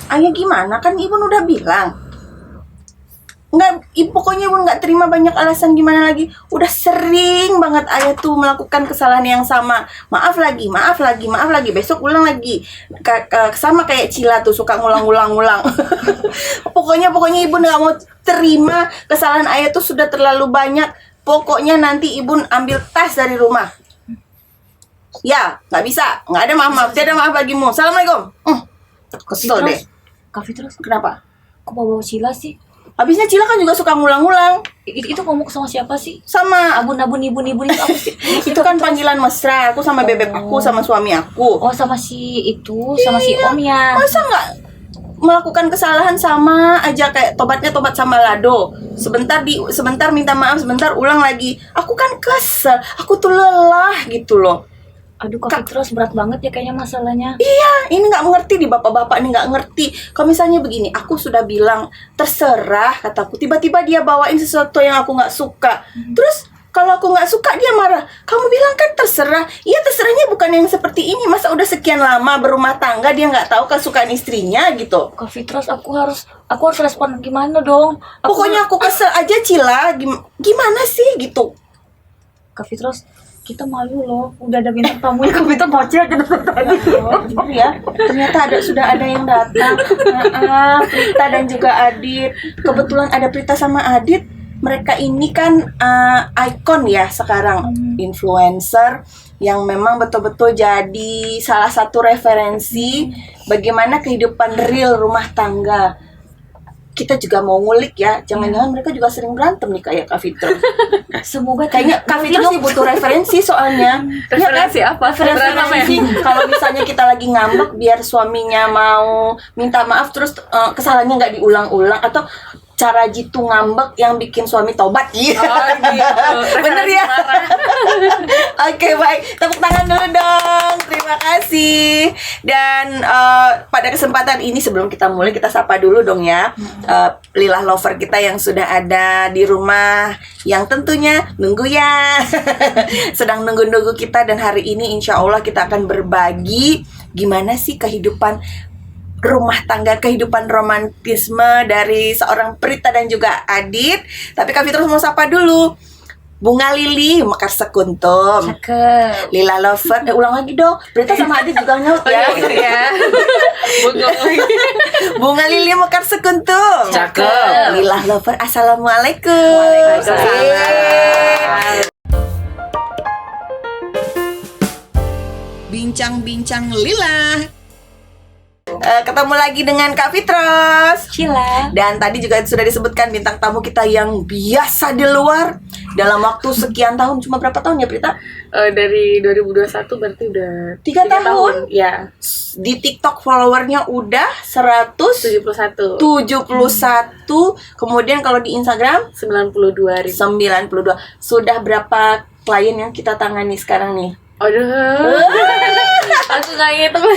Ayah gimana? Kan ibu udah bilang. Pokoknya ibu nggak terima banyak alasan gimana lagi. Udah sering banget ayah tuh melakukan kesalahan yang sama. Maaf lagi. Besok ulang lagi. Sama kayak Cila tuh suka ngulang. Pokoknya ibu nggak mau terima kesalahan ayah tuh sudah terlalu banyak. Pokoknya nanti ibu ambil tas dari rumah. Ya, nggak bisa. Nggak ada maaf. Tidak ada maaf bagimu. Assalamualaikum. Kesel deh. Kak Fitros, Kenapa? kok bawa Cila sih? Habisnya Cila kan juga suka ngulang-ngulang. Itu ngomong sama siapa sih? Sama Abun-abun ibun itu apa sih? itu kan panggilan mesra. Aku sama bebek aku sama suami aku. Oh, sama si itu, sama si Om ya. Masa nggak melakukan kesalahan sama aja, kayak tobat sama lado. Sebentar minta maaf, sebentar ulang lagi. Aku kan kesel, aku tuh lelah gitu loh. Aduh, Kak Fitros berat banget ya kayaknya masalahnya. Iya, ini nggak mengerti di bapak-bapak ini nggak ngerti. Kalau misalnya begini, aku sudah bilang terserah kataku. Tiba-tiba dia bawain sesuatu yang aku nggak suka. Terus kalau aku nggak suka dia marah. Kamu bilang kan terserah. Iya terserahnya bukan yang seperti ini. Masa udah sekian lama berumah tangga dia nggak tahu kesukaan istrinya gitu. Kak Fitros, aku harus respon gimana dong? Pokoknya aku kesel aja Cila. Gimana sih gitu. Kak Fitros, kita malu loh, udah ada bintang tamu ya. Kak Fitros baca aja tadi. Oh ya, ternyata sudah ada yang datang. Prita dan juga Adit. Kebetulan ada Prita sama Adit. Mereka ini kan ikon ya sekarang, influencer yang memang betul-betul jadi salah satu referensi bagaimana kehidupan real rumah tangga. Kita juga mau ngulik ya, jangan-jangan mereka juga sering berantem nih kayak Kak Fitros. Semoga Kayaknya Kak Fitros sih butuh referensi soalnya. Referensi ya kan? apa? Referensi kalau misalnya kita lagi ngambek biar suaminya mau minta maaf terus kesalahannya nggak diulang-ulang, atau cara jitu ngambek yang bikin suami tobat gitu. Oh gitu. Bener ya? Oke, baik. Tepuk tangan dulu dong. Terima kasih. Dan pada kesempatan ini sebelum kita mulai, kita sapa dulu dong ya Lilah Lover kita yang sudah ada di rumah, yang tentunya nunggu ya. Sedang nunggu-nunggu kita, dan hari ini insya Allah kita akan berbagi gimana sih kehidupan rumah tangga, kehidupan romantisme dari seorang Prita dan juga Adit. Tapi Kak Fitros mau sapa dulu Bunga Lili Mekar Sekuntum. cakep. Lila Lover, ulang lagi dong. Prita sama Adit juga nyaut ya. Ya. Bunga Lili Mekar Sekuntum. Cakep. Lila Lover, assalamualaikum. Waalaikumsalam. Bincang-bincang Lila. Ketemu lagi dengan Kak Fitros. Cila. Dan tadi juga sudah disebutkan bintang tamu kita yang biasa di luar dalam waktu sekian tahun. Cuma berapa tahun ya Prita? Dari 2021 berarti udah 3 tahun. Ya, Di TikTok followernya udah 171. 71. Kemudian kalau di Instagram 92.000. 92. Sudah berapa klien yang kita tangani sekarang nih? Aduh. Aku nggak ngitung.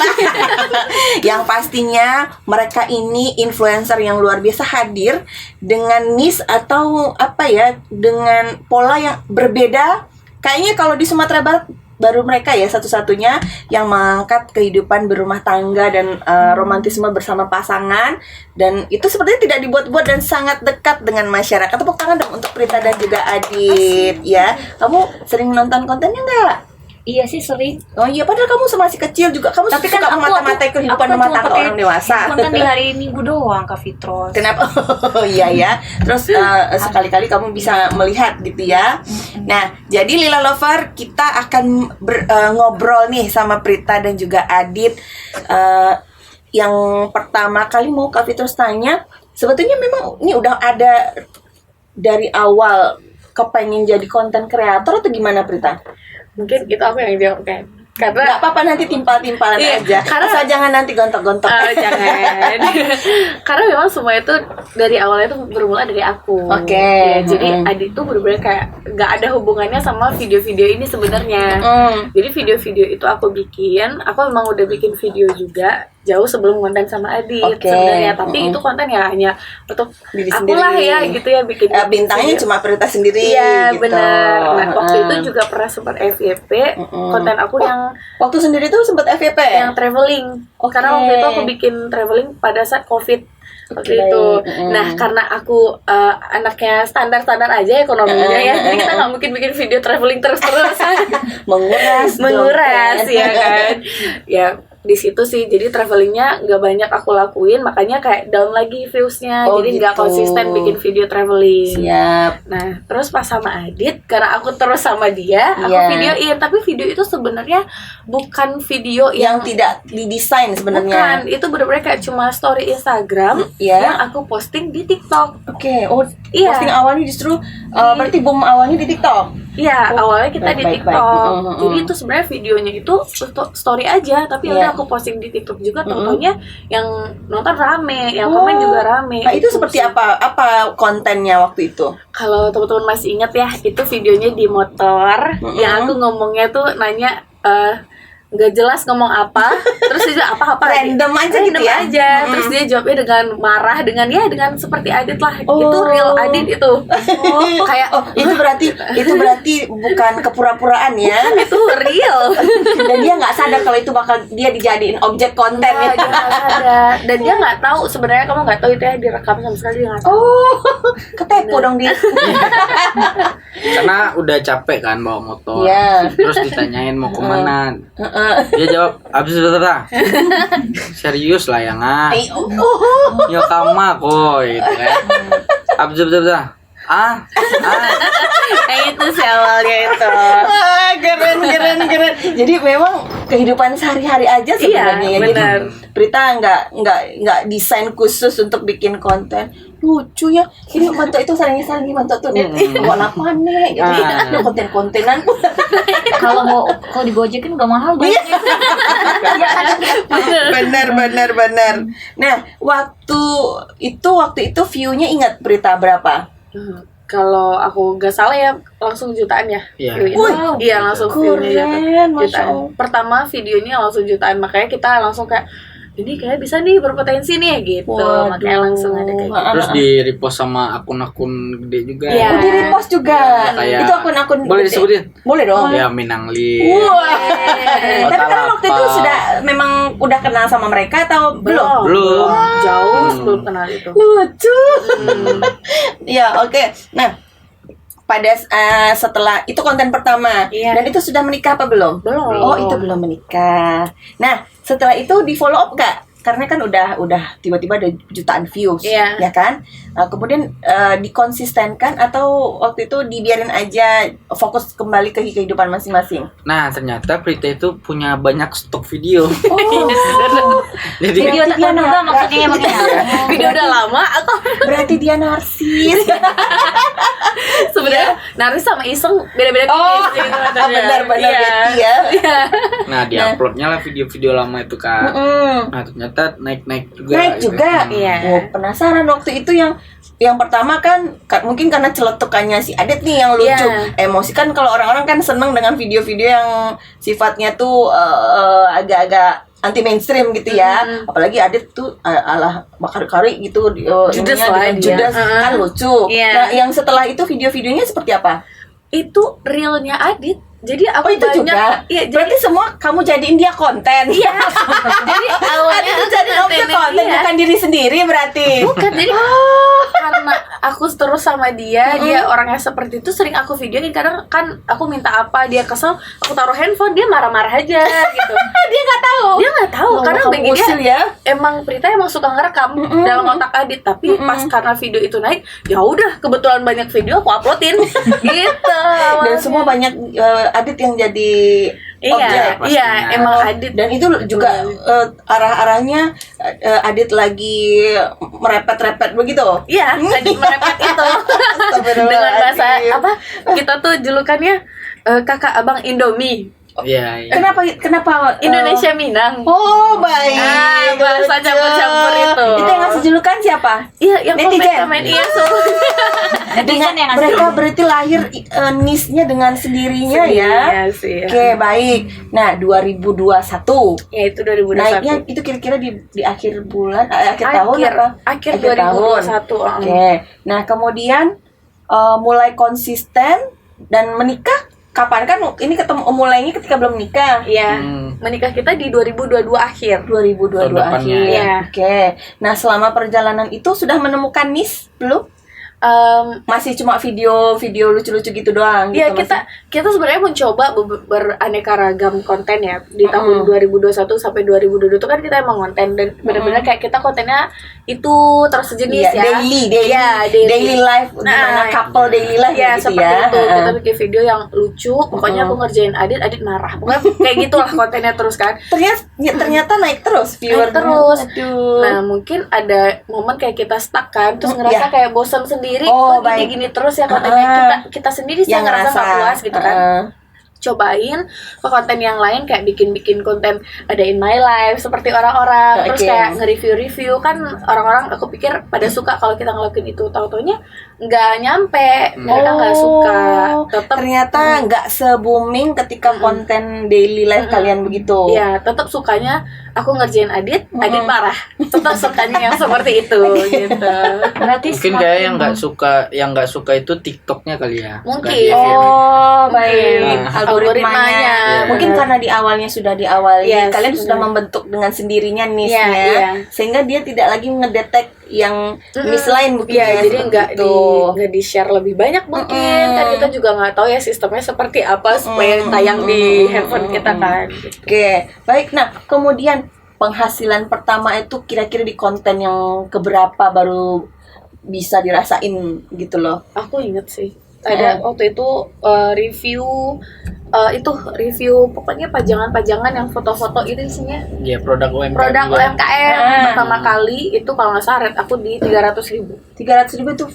Yang pastinya mereka ini influencer yang luar biasa, hadir dengan niche atau apa ya, dengan pola yang berbeda. Kayaknya kalau di Sumatera Barat baru mereka ya satu-satunya yang mengangkat kehidupan berumah tangga dan romantisme bersama pasangan, dan itu sepertinya tidak dibuat-buat dan sangat dekat dengan masyarakat. Tepuk tangan dong untuk Prita dan juga Adit ya. Kamu sering nonton kontennya nggak? Iya sih sering. Oh iya, padahal kamu masih kecil juga. Kamu Tapi suka kan mata-matai kehidupan rumah tangga orang dewasa. Konten di hari Minggu doang, Kak Fitros. Kenapa? Oh iya ya. Terus sekali-kali kamu bisa melihat gitu ya. Nah, jadi Lila Lover, kita akan ngobrol nih sama Prita dan juga Adit. Yang pertama kali mau Kak Fitros tanya, sebetulnya memang ini udah ada dari awal kepengen jadi konten kreator atau gimana Prita? Mungkin itu aku yang jawab kan. Karena Nggak apa-apa, nanti timpal-timpalan Iya, aja. karena- Asal jangan nanti gontok-gontok. jangan. Karena memang semua itu dari awalnya itu bermula dari aku. Oke. Ya, jadi Adit tuh bener-bener kayak nggak ada hubungannya sama video-video ini sebenarnya. Jadi video-video itu aku bikin. Aku memang udah bikin video juga. jauh sebelum konten sama Adit Oke. sebenarnya, tapi itu konten ya hanya untuk Diri aku lah sendiri. ya gitu ya, bikin Bintangnya video. cuma Prita sendiri Iya gitu. benar. Nah waktu itu Heeh. juga pernah sempat FYP konten aku yang Waktu sendiri tuh sempat FYP. yang traveling. Oke. Karena waktu itu aku bikin traveling pada saat COVID waktu Oke, itu. baik. Nah karena aku anaknya standar-standar aja ekonominya ya, jadi kita nggak mungkin bikin video traveling terus-terusan. menguras dompet. ya kan. Ya di situ sih, jadi travelingnya nggak banyak aku lakuin, makanya kayak down lagi viewsnya, Oh, jadi nggak gitu. konsisten bikin video traveling. Siap. Nah, terus pas sama Adit, karena aku terus sama dia, aku Iya. videoin. Tapi video itu sebenarnya bukan video Yang yang tidak didesain bukan. sebenarnya. Itu bener-bener kayak cuma story Instagram Iya. yang aku posting di TikTok. Oke, oh Iya. posting awalnya justru berarti boom awalnya di TikTok. Iya, Oh, awalnya kita di baik, baik, TikTok. baik. Jadi itu sebenarnya videonya itu story aja, tapi Iya. udah aku posting di TikTok juga. Tentunya yang nonton rame, yang komen juga rame. Nah, itu seperti sih. apa? Apa kontennya waktu itu? Kalau teman-teman masih ingat ya, itu videonya di motor yang aku ngomongnya tuh nanya nggak jelas ngomong apa, terus dia jawab apa-apa Random aja gitu ya? aja. Terus dia jawabnya dengan marah, dengan seperti Adit lah. Oh. Itu real Adit itu. Kayak Oh, itu berarti bukan kepura-puraan ya. itu real. Dan dia nggak sadar kalau itu bakal dia dijadiin objek konten Nah, ya. dia nggak sadar. Dan dia nggak tahu sebenarnya, kamu nggak tahu itu ya direkam sama sekali, dia nggak tahu. Oh, ketepu dong dia. Karena udah capek kan bawa motor. Iya. Terus ditanyain mau kemana. Dia jawab abis berapa? Serius lah ya nggak? Yo kama kok gitu kan. Abis berapa? Kayak itu sih awalnya itu. Wah, keren. Jadi memang kehidupan sehari-hari aja sebenarnya Iya, ya. Jadi benar. Prita nggak desain khusus untuk bikin konten. Lucu ya. Ini manto itu saling manto tuh dia. Mau apa nih? Gitu. Ah. Ini konten-kontenan. Kalau digojekin udah mahal gue. Benar. Nah, waktu itu view-nya ingat Prita berapa? Kalau aku nggak salah ya langsung jutaan ya. Iya. view-nya. Wih, Iya langsung view-nya keren, Masya jutaan. Allah. Pertama videonya langsung jutaan, makanya kita langsung kayak ini kayak bisa nih berpotensi nih gitu. Waduh. Makanya langsung ada kayak gitu. Terus di repost sama akun-akun gede juga. Iya. Oh, di repost juga. Kayak- Itu akun-akun Boleh gede. disebutin? Boleh dong. Ya Minangli. Wah. Kota Tapi kan waktu itu Lapa. sudah memang udah kenal sama mereka atau belum? Belum. Jauh sebelum kenal itu. Lucu. Ya, oke. Nah, pada setelah itu konten pertama. Iya. Dan itu sudah menikah apa belum? Belum. Oh, itu belum menikah. Nah, setelah itu di follow up Kak? Karena kan udah tiba-tiba ada jutaan views, Iya. ya kan? Kemudian dikonsistenkan atau waktu itu dibiarin aja fokus kembali ke kehidupan masing-masing? Nah ternyata Prita itu punya banyak stok video. Oh, Jadi Video tak terduga maksudnya ya makanya. Video udah lama aku berarti dia narsis. sebenarnya naris sama iseng beda-beda Oh, tipis sih sebenarnya. benar-benar Iya. Betty ya. Iya. nah diuploadnya lah video-video lama itu kan. Nah ternyata naik juga. Naik gitu. juga. Iya. Oh, penasaran waktu itu yang pertama kan mungkin karena celetukannya si Adet nih yang lucu. Iya. Emosi kan kalau orang-orang kan seneng dengan video-video yang sifatnya tuh agak-agak anti mainstream gitu ya. Apalagi Adet tuh alah bakar-kari gitu Judes ininya lah dengan dia. judes kan lucu. Iya. Nah, yang setelah itu video-videonya seperti apa? Itu realnya Adit. Jadi aku Oh, itu banyak juga. iya jadi Berarti semua kamu jadiin dia konten. iya. Jadi awalnya Adet tuh jadi objek konten iya. bukan diri sendiri berarti. Bukan, jadi karena aku terus sama dia, dia orangnya seperti itu, sering aku videoin. Kadang kan aku minta apa, dia kesel, aku taruh handphone, dia marah-marah aja gitu. Dia nggak tahu. Dia nggak tahu Oh, karena kamu bagi dia usil ya. emang Prita emang suka ngerekam dalam otak Adit, tapi pas karena video itu naik, ya udah kebetulan banyak video aku uploadin gitu. Dan awalnya. semua banyak Adit yang jadi Iya, objek. iya, pastinya. emang Adit. Dan itu juga arah-arahnya Adit lagi merepet-repet begitu. Iya, tadi merepet itu dengan bahasa apa? Kita tuh julukannya kakak abang Indomie. Iya, iya. Kenapa Indonesia Minang. Oh, baik. Bahasa Lucu. campur-campur itu. Itu yang ngasih julukan siapa? Iya, yang Netizen. komen iya semua. Dengan yang ngasih mereka berarti lahir nisnya dengan sendirinya ya. Iya sih. Oke, baik. Nah, 2021. Ya itu 2021. Naiknya itu kira-kira di akhir bulan, akhir tahun apa? Akhir 2021. Oke. Nah, kemudian mulai konsisten dan menikah kapan kan ini mulainya ketika belum nikah. Iya. Menikah kita di 2022 akhir. 2022 Tahun depannya. akhir. Iya. Oke. Nah, selama perjalanan itu sudah menemukan niche belum? Masih cuma video lucu-lucu gitu doang Iya, gitu, kita sebenarnya mencoba beraneka ragam konten ya di tahun 2021 sampai 2022 itu kan kita emang konten dan benar-benar kayak kita kontennya itu terus sejenis Iya, ya. Iya, daily life gimana couple daily life ya gitu seperti ya. itu. Kita bikin video yang lucu, pokoknya aku ngerjain Adit marah. Pokoknya kayak gitulah kontennya terus kan. Ternyata naik terus viewer terus. Aduh. Nah, mungkin ada momen kayak kita stuck kan, terus ngerasa Iya. kayak bosan sendiri. Oh, Kok baik. gini-gini terus ya kontennya kita sendiri sih yang ngerasa nggak puas gitu kan. Cobain ke konten yang lain kayak bikin konten ada in my life seperti orang-orang, terus Oke. kayak nge-review kan orang-orang aku pikir pada suka kalau kita ngelakuin itu, tau-taunya nggak nyampe, mereka nggak suka. Tetap Ternyata nggak se-booming ketika konten daily life kalian begitu. ya tetap sukanya aku ngerjain Adit marah, tetap sukanya yang seperti itu gitu. Berarti Mungkin kayak yang nggak suka itu TikToknya kali ya. Mungkin. Nggak di-view. Oh, baik. Nah, Algoritmanya. algoritmanya. Mungkin karena di awalnya sudah diawali, Yes, kalian sudah benar. membentuk dengan sendirinya niche-nya, Iya, iya. sehingga dia tidak lagi ngedetek yang niche lain mungkin. Iya, ya, jadi seperti nggak di share lebih banyak mungkin kan kita juga nggak tahu ya sistemnya seperti apa supaya tayang di handphone kita kan. Oke, baik. Nah, kemudian penghasilan pertama itu kira-kira di konten yang keberapa baru bisa dirasain gitu loh? Aku inget sih ada waktu itu review pokoknya pajangan-pajangan yang foto-foto itu isinya Iya, produk UMKM. produk juga. UMKM pertama kali itu kalau nggak salah rate aku di 300.000. 300.000 itu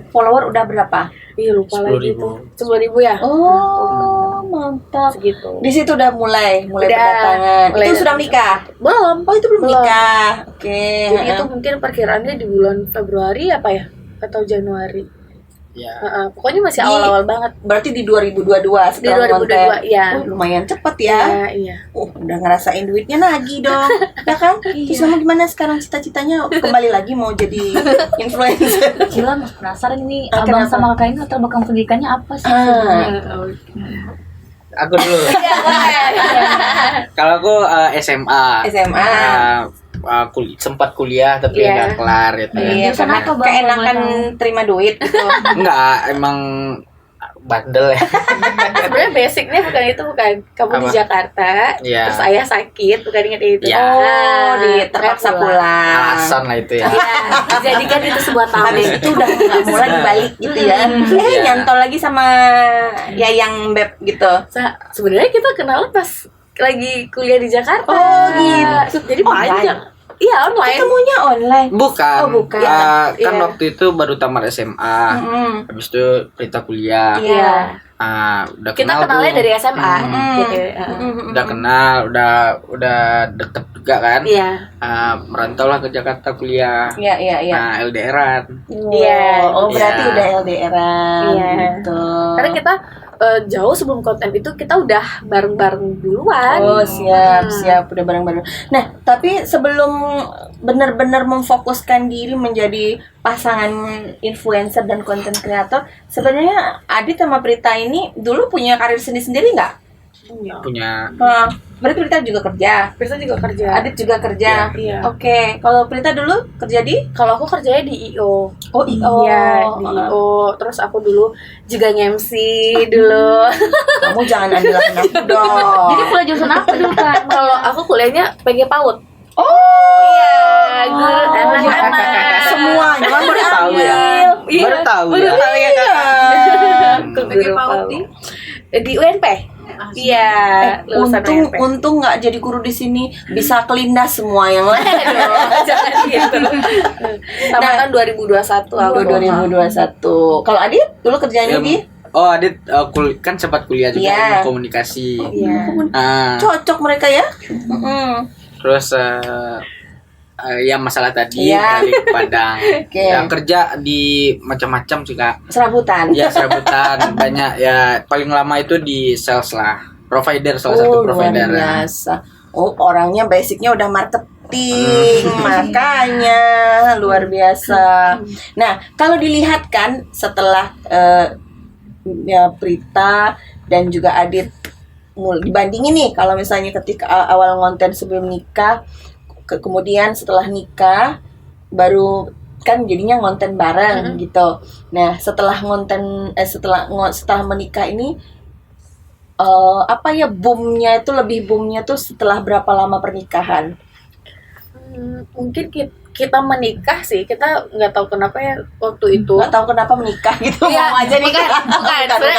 follower udah berapa? Iya lupa 10.000. lagi itu 10.000 ya. Oh, mantap. Segitu. Di situ udah mulai Udah, berdatangan. mulai Itu sudah menikah? Belum. Oh, itu belum Belum. nikah. Oke. Jadi itu mungkin perkiraannya di bulan Februari apa ya atau Januari. Ya. Pokoknya masih awal-awal banget. Berarti di 2022 Di setelah 2022 konten. ya. Lumayan cepet ya. Iya. Udah ngerasain duitnya lagi dong. Ya kan? Terus kamu gimana sekarang cita-citanya kembali lagi mau jadi influencer? Cila mas penasaran ini Ah, abang kenapa? sama kakak ini latar belakang pendidikannya apa sih? Aku dulu. Kalau aku SMA. SMA. Sempat kuliah tapi Iya. nggak kelar gitu. Iya, Jurusan karena apa, Bang? keenakan terima duit gitu. Enggak, emang bandel ya. Sebenarnya basicnya bukan itu, bukan. Kamu di Apa? Jakarta, Iya. terus ayah sakit, bukan ingat itu. Iya. Oh, terpaksa pulang. Alasan lah itu ya. Iya, dijadikan itu sebuah Habis tamu. itu udah nggak mulai dibalik gitu ya. Iya. Nyantol lagi sama Yayang Beb gitu. Sebenarnya kita kenal pas lagi kuliah di Jakarta. Oh, gitu. Jadi panjang. Iya, online. Ketemunya online. Bukan. Oh, bukan. Kan Iya. waktu itu baru tamat SMA. Habis itu Prita kuliah. Iya. Udah Kita kenal kenalnya tuh. dari SMA gitu. Udah kenal, udah deket juga kan. Iya. Merantau lah ke Jakarta kuliah. Iya, iya, iya. Nah, LDR-an. Iya. Oh, berarti Iya. udah LDR-an Iya. gitu. Karena kita jauh sebelum konten itu kita udah bareng-bareng duluan. Oh, siap, udah bareng-bareng. Nah, tapi sebelum benar-benar memfokuskan diri menjadi pasangan influencer dan konten kreator, sebenarnya Adit sama Prita ini dulu punya karir sendiri-sendiri nggak? Iya. Punya Berarti Prita juga kerja, Prita juga kerja. Adit juga kerja. Iya. Oke, kalau Prita dulu kerja di? Kalau aku kerjanya di IO. Oh, Iya, di IO. Terus aku dulu juga nge-MC dulu. Kamu jangan ambil aku dong. Jadi kuliah jurusan apa dulu kan? Kalau aku kuliahnya PG PAUD. Oh, Iya, guru anak-anak. semuanya kamu baru tahu ya. Iya, Baru tahu baru ya. tahu ya kakak. PG PAUD di UNP. Iya, lulusan UNP. untung nggak jadi guru di sini, bisa kelindas semua yang lain. Aduh, jangan gitu. Tamatan 2021 aku. 2021. Kalau Adit dulu kerjanya Ya, di? Adit kan sempat kuliah juga Iya. ilmu komunikasi. Iya. Cocok mereka ya. Terus yang masalah tadi Iya. dari Padang. Oke. Yang kerja di macam-macam sih Kak. Serabutan. Ya serabutan banyak ya, paling lama itu di sales lah. Provider, salah satu luar provider. biasa. Orangnya basicnya udah marketing, makanya luar biasa. Nah, kalau dilihat kan setelah ya Prita dan juga Adit dibandingin nih, kalau misalnya ketika awal ngonten sebelum nikah, kemudian setelah nikah baru kan jadinya ngonten bareng gitu. Nah, setelah ngonten setelah menikah ini apa ya boomnya itu lebih boomnya tuh setelah berapa lama pernikahan? Mungkin kita menikah sih, kita nggak tahu kenapa ya waktu itu. Nggak tahu kenapa menikah gitu. Iya, Mau aja nih.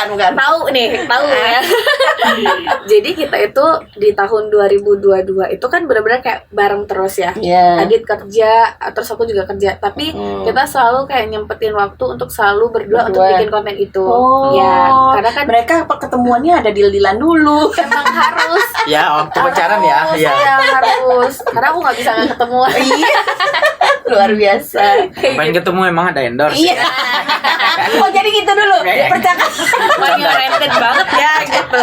bukan. Tahu ya. Jadi kita itu di tahun 2022 itu kan benar-benar kayak bareng terus ya. Iya. Adit kerja, terus aku juga kerja. Tapi kita selalu kayak nyempetin waktu untuk selalu berdua untuk bikin konten itu. Oh, Ya, karena kan mereka ketemuannya ada deal-dealan dulu. emang harus. Ya, waktu pacaran ya. Harus, Ya. ya, harus. Karena aku nggak bisa nggak ketemu. Iya. Luar biasa. Pengen ketemu emang ada endorse. Iya. Oh, jadi gitu dulu. Percakapan Money oriented banget ya gitu.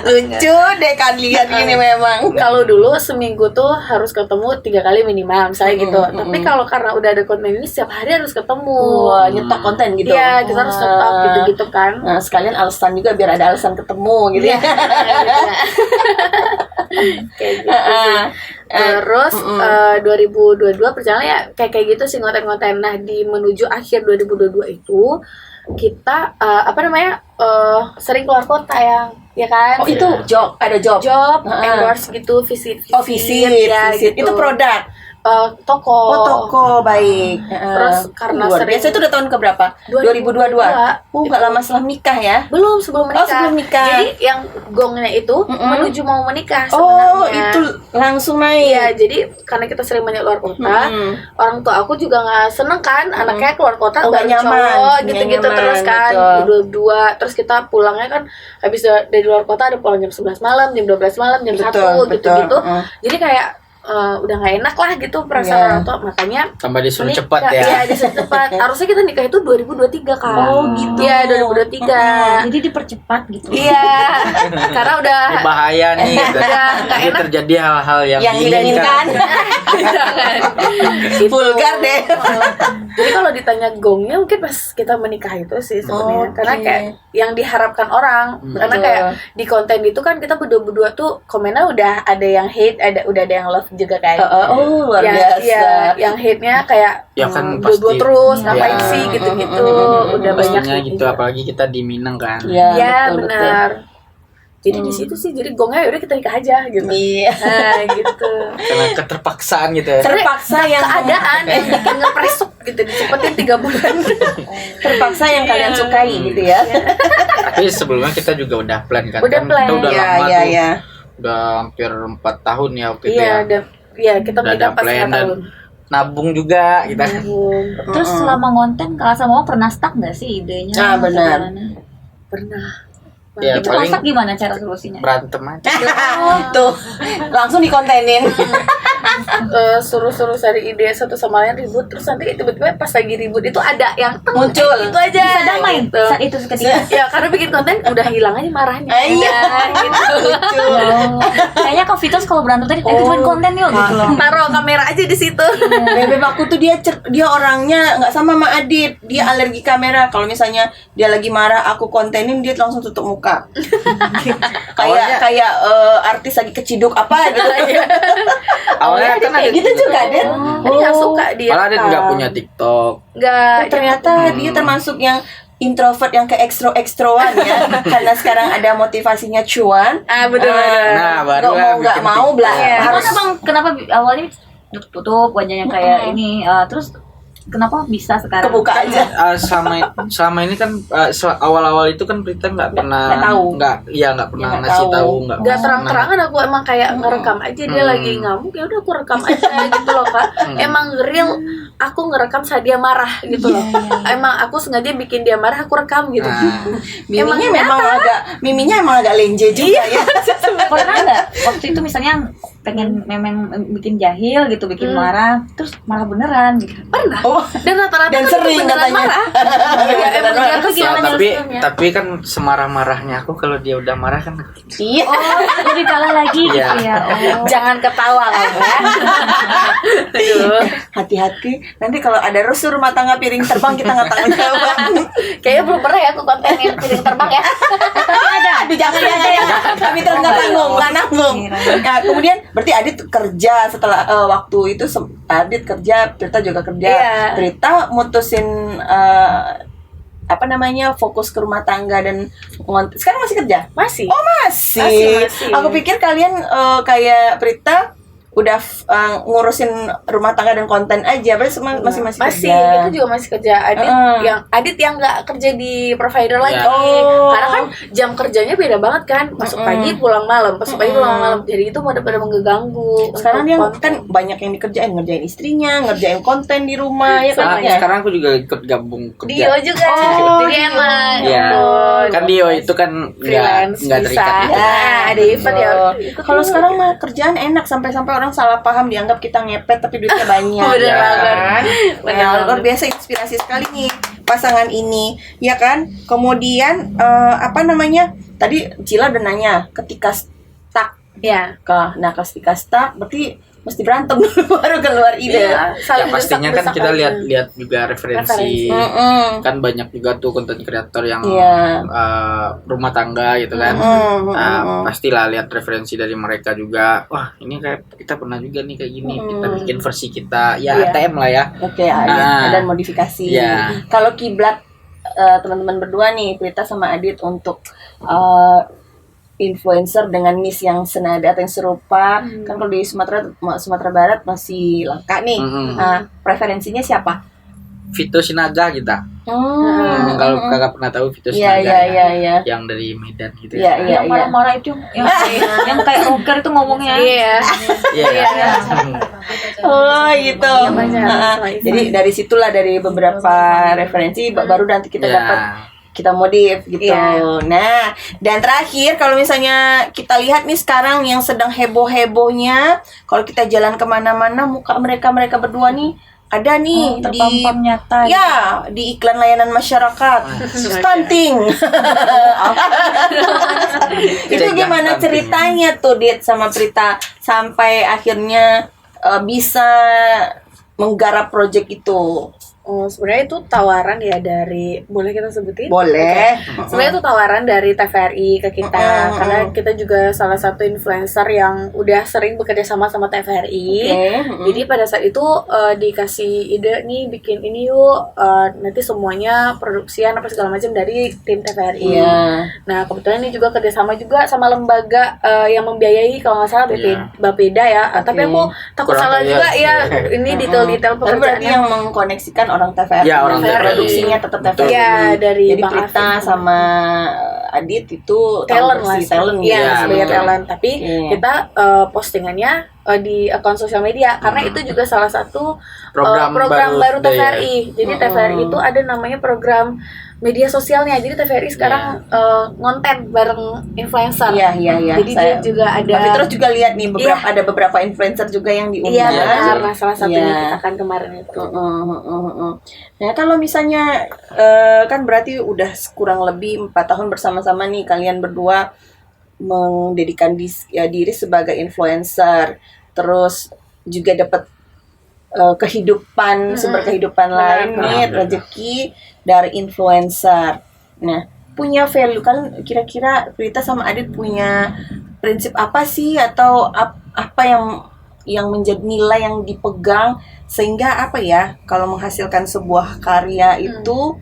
lucu deh kalian ini memang. Kalau dulu seminggu tuh harus ketemu 3 kali minimal misalnya gitu. Tapi kalau karena udah ada konten ini setiap hari harus ketemu. Wah, nyetok konten gitu. Iya, kita harus tetap gitu-gitu kan. Nah, sekalian alasan juga biar ada alasan ketemu gitu ya. Kayak gitu sih. Terus 2022 perjalanan ya kayak gitu sih konten-konten. Nah, di menuju akhir 2022 itu kita sering keluar kota ya kan. Oh, itu ada job. Endorse gitu, visit. Oh, visit. Gitu. Itu produk. Toko. Oh, toko, baik. Terus karena luar sering- biasa. Itu udah tahun keberapa? 2022. Nggak lama setelah nikah ya? Belum, sebelum menikah. Oh, sebelum nikah. Jadi yang gongnya itu menuju mau menikah Oh, sebenarnya. itu langsung naik. Iya, jadi karena kita sering banyak keluar kota, orang tua aku juga nggak seneng kan, anaknya keluar kota Oh, nggak bareng nyaman. cowok Nggak gitu-gitu nyaman, terus kan, betul. berdua. Terus kita pulangnya kan habis dari luar kota ada pulang jam 11 malam, jam 12 malam, jam 1 gitu-gitu. Jadi kayak udah nggak enak lah gitu perasaan orang tua, makanya Tambah disuruh menikah. cepat ya. Iya, disuruh cepat. Harusnya kita nikah itu 2023 kan. Oh, gitu. Iya, 2023. Jadi dipercepat gitu. Iya, karena udah Ini bahaya nih gitu. Udah nggak Nanti enak. terjadi hal-hal yang Yang diinginkan. jangan. Gitu. Vulgar deh. Jadi kalau ditanya gongnya mungkin pas kita menikah itu sih sebenarnya, Oke. karena kayak yang diharapkan orang, karena Betul. kayak di konten itu kan kita berdua tuh komennya udah ada yang hate, udah ada yang love juga kan. Oh, luar yang, biasa. ya, yang hate-nya kayak Ya kan dua-dua pasti. terus, Ya. ngapain sih gitu-gitu. Udah banyak Pastinya hate gitu, juga. apalagi kita di Minang kan. Iya, Ya, betul, benar. Jadi di situ sih, jadi gongnya udah kita nikah aja gitu. Iya. Nah, gitu. Karena keterpaksaan gitu ya. Terpaksa yang Keadaan yang bikin ngepresuk gitu, dicepetin 3 bulan. terpaksa yang kalian Iya. sukai gitu ya. Tapi sebelumnya kita juga udah plan kan. Udah Kan plan. Kita udah Iya, lama iya, tuh. iya. Udah hampir 4 tahun ya waktu itu Iya, ya. kita Udah menikah ada pas plan 4 dan tahun. nabung juga kita. Terus selama ngonten kalau sama mau pernah stuck nggak sih idenya? Ah, benar. Gimana? Pernah. Ya Itu kalau paling stuck gimana cara solusinya? berantem aja. Tuh, langsung dikontenin. Suruh-suruh cari ide satu sama lain ribut, terus nanti tiba-tiba pas lagi ribut itu ada yang Muncul. itu aja Bisa damai gitu. saat itu seketika. Ya karena bikin konten udah hilang aja marahnya. Iya. Udah, gitu. Lucu. Oh, kayaknya Kak Vitos kalau berantem tadi bikin konten yuk gitu loh. Taruh kamera aja di situ. Bebek aku tuh dia orangnya nggak sama sama Adit. Dia alergi kamera. Kalau misalnya dia lagi marah, aku kontenin dia langsung tutup muka. kayak artis lagi keciduk apa gitu. Awalnya kan Kayak ada gitu juga, Den. Ini nggak suka dia. Malah dia nggak punya TikTok. Nggak. Ternyata dia termasuk yang introvert yang ke ekstroan ya. Karena sekarang ada motivasinya cuan. Betul-betul. Nah, baru Nggak mau TikTok. belah. Iya. Harus Kenapa awalnya tutup wajahnya kayak ini terus kenapa bisa sekarang kebuka aja. Selama ini kan awal-awal itu kan Prita nggak pernah nggak tahu. nggak pernah Nggak ngasih tahu. tahu nggak Gak terang-terangan aku emang kayak ngerekam aja dia lagi ngamuk, ya udah aku rekam aja gitu loh Kak. Emang real aku ngerekam saat dia marah gitu loh. Emang aku sengaja bikin dia marah, aku rekam gitu. Miminya emang agak lenje juga ya. Pernah nggak waktu itu misalnya pengen memang bikin jahil gitu, bikin marah, terus malah beneran gitu? Pernah. Oh, Dan rata-rata dan kan sering beneran katanya. marah. Ya, emang dia tuh gimana nyelesainnya. tapi kan semarah-marahnya aku kalau dia udah marah kan. Iya. Jadi kalah lagi gitu Iya. ya. Oh. Jangan ketawa kan ya. Aduh. Hati-hati. Nanti kalau ada rusuh rumah tangga piring terbang kita nggak tanggung jawab. Kayaknya belum pernah ya aku konten yang piring terbang ya. Aduh, jangan. Kami terus nggak nanggung. Nah, kemudian berarti Adit kerja setelah waktu itu Adit kerja, Prita juga kerja. Iya. Prita mutusin fokus ke rumah tangga dan sekarang masih kerja? Masih. Oh masih. Masih. Aku pikir kalian kayak Prita udah ngurusin rumah tangga dan konten aja, berarti masih Masih, kerja. itu juga masih kerja. Adit yang nggak kerja di provider lagi. Oh. Karena kan jam kerjanya beda banget kan. Masuk pagi pulang malam, masuk pagi pulang malam. Jadi itu pada mengganggu. Sekarang untuk dia konten. kan banyak yang dikerjain, ngerjain istrinya, ngerjain konten di rumah ya kan. Sekarang aku juga ikut gabung kerja. Dio juga. Jadi enak. Iya. Kan Dio itu kan freelance nggak terikat bisa. gitu. Ada event ya. Kalau sekarang mah kerjaan enak, sampai orang salah paham dianggap kita ngepet tapi duitnya banyak. Bener ya banget. kan? Bener Nah, banget. luar biasa inspirasi sekali nih pasangan ini, ya kan? Kemudian tadi Cila udah nanya ketika stuck Ya. nah ketika stuck berarti mesti berantem dulu baru keluar ide. Iya, Ya saling pastinya kan desak-desak kita aja. lihat juga referensi. Kan banyak juga tuh konten kreator yang Iya. rumah tangga gitu kan. Pastilah lihat referensi dari mereka juga. Wah, ini kayak kita pernah juga nih kayak gini. Kita bikin versi kita. Ya Iya. ATM lah ya. Oke, ada modifikasi. Iya. Kalau kiblat teman-teman berdua nih, Prita sama Adit untuk influencer dengan niche yang senada atau yang serupa, kan kalau di Sumatera Barat masih langka nih. Preferensinya siapa? Vito Sinaga kita. Kalau kakak pernah tahu Vito Iya, Sinaga iya. yang dari Medan gitu. Iya, iya. Yang marah-marah itu yang kayak rocker itu ngomongnya. Iya. Iya. Oh gitu. banyak. Jadi dari situlah, dari beberapa referensi baru nanti kita dapat, kita modif gitu. Iya. Nah, dan terakhir kalau misalnya kita lihat nih sekarang yang sedang heboh-hebohnya, kalau kita jalan kemana-mana muka mereka berdua nih ada nih terpampang nyata. Ya, di iklan layanan masyarakat. Stunting. Itu gimana ceritanya tuh Dit sama Prita sampai akhirnya bisa menggarap project itu? Oh, sebenarnya itu tawaran ya dari, boleh kita sebutin? Boleh. Sebenarnya itu tawaran dari TVRI ke kita, karena kita juga salah satu influencer yang udah sering bekerja sama TVRI. Jadi pada saat itu dikasih ide nih, bikin ini yuk, nanti semuanya produksian apa segala macam dari tim TVRI. Nah kebetulan ini juga kerjasama juga sama lembaga yang membiayai, kalau nggak salah Bapeda ya. Tapi aku takut Kurang salah tahu juga ya. ini detail-detail Tapi berarti pekerjaannya. yang mengkoneksikan orang TVRI. Ya, orang TVRI. Produksinya tetap TVRI. Iya, dari Jadi Bang Prita Afif. sama Adit itu Talent lah, talent ya, ya, sebagai betul. talent. Tapi kita postingannya di akun sosial media, karena itu juga salah satu Program baru baru TVRI. Jadi TVRI itu ada namanya program media sosialnya. Jadi TVRI sekarang ngonten bareng influencer. Iya. Jadi dia juga ada. Tapi terus juga lihat nih ada beberapa influencer juga yang Iya, diundang. benar. Nah, salah satunya Iya. kita kan kemarin itu. Nah, kalau misalnya kan berarti udah kurang lebih 4 tahun bersama-sama nih kalian berdua mendedikan diri sebagai influencer, terus juga dapat sumber kehidupan lain nih, rezeki dari influencer. Nah, punya value kan, kira-kira Prita sama Adit punya prinsip apa sih, atau apa yang menjadi nilai yang dipegang sehingga kalau menghasilkan sebuah karya itu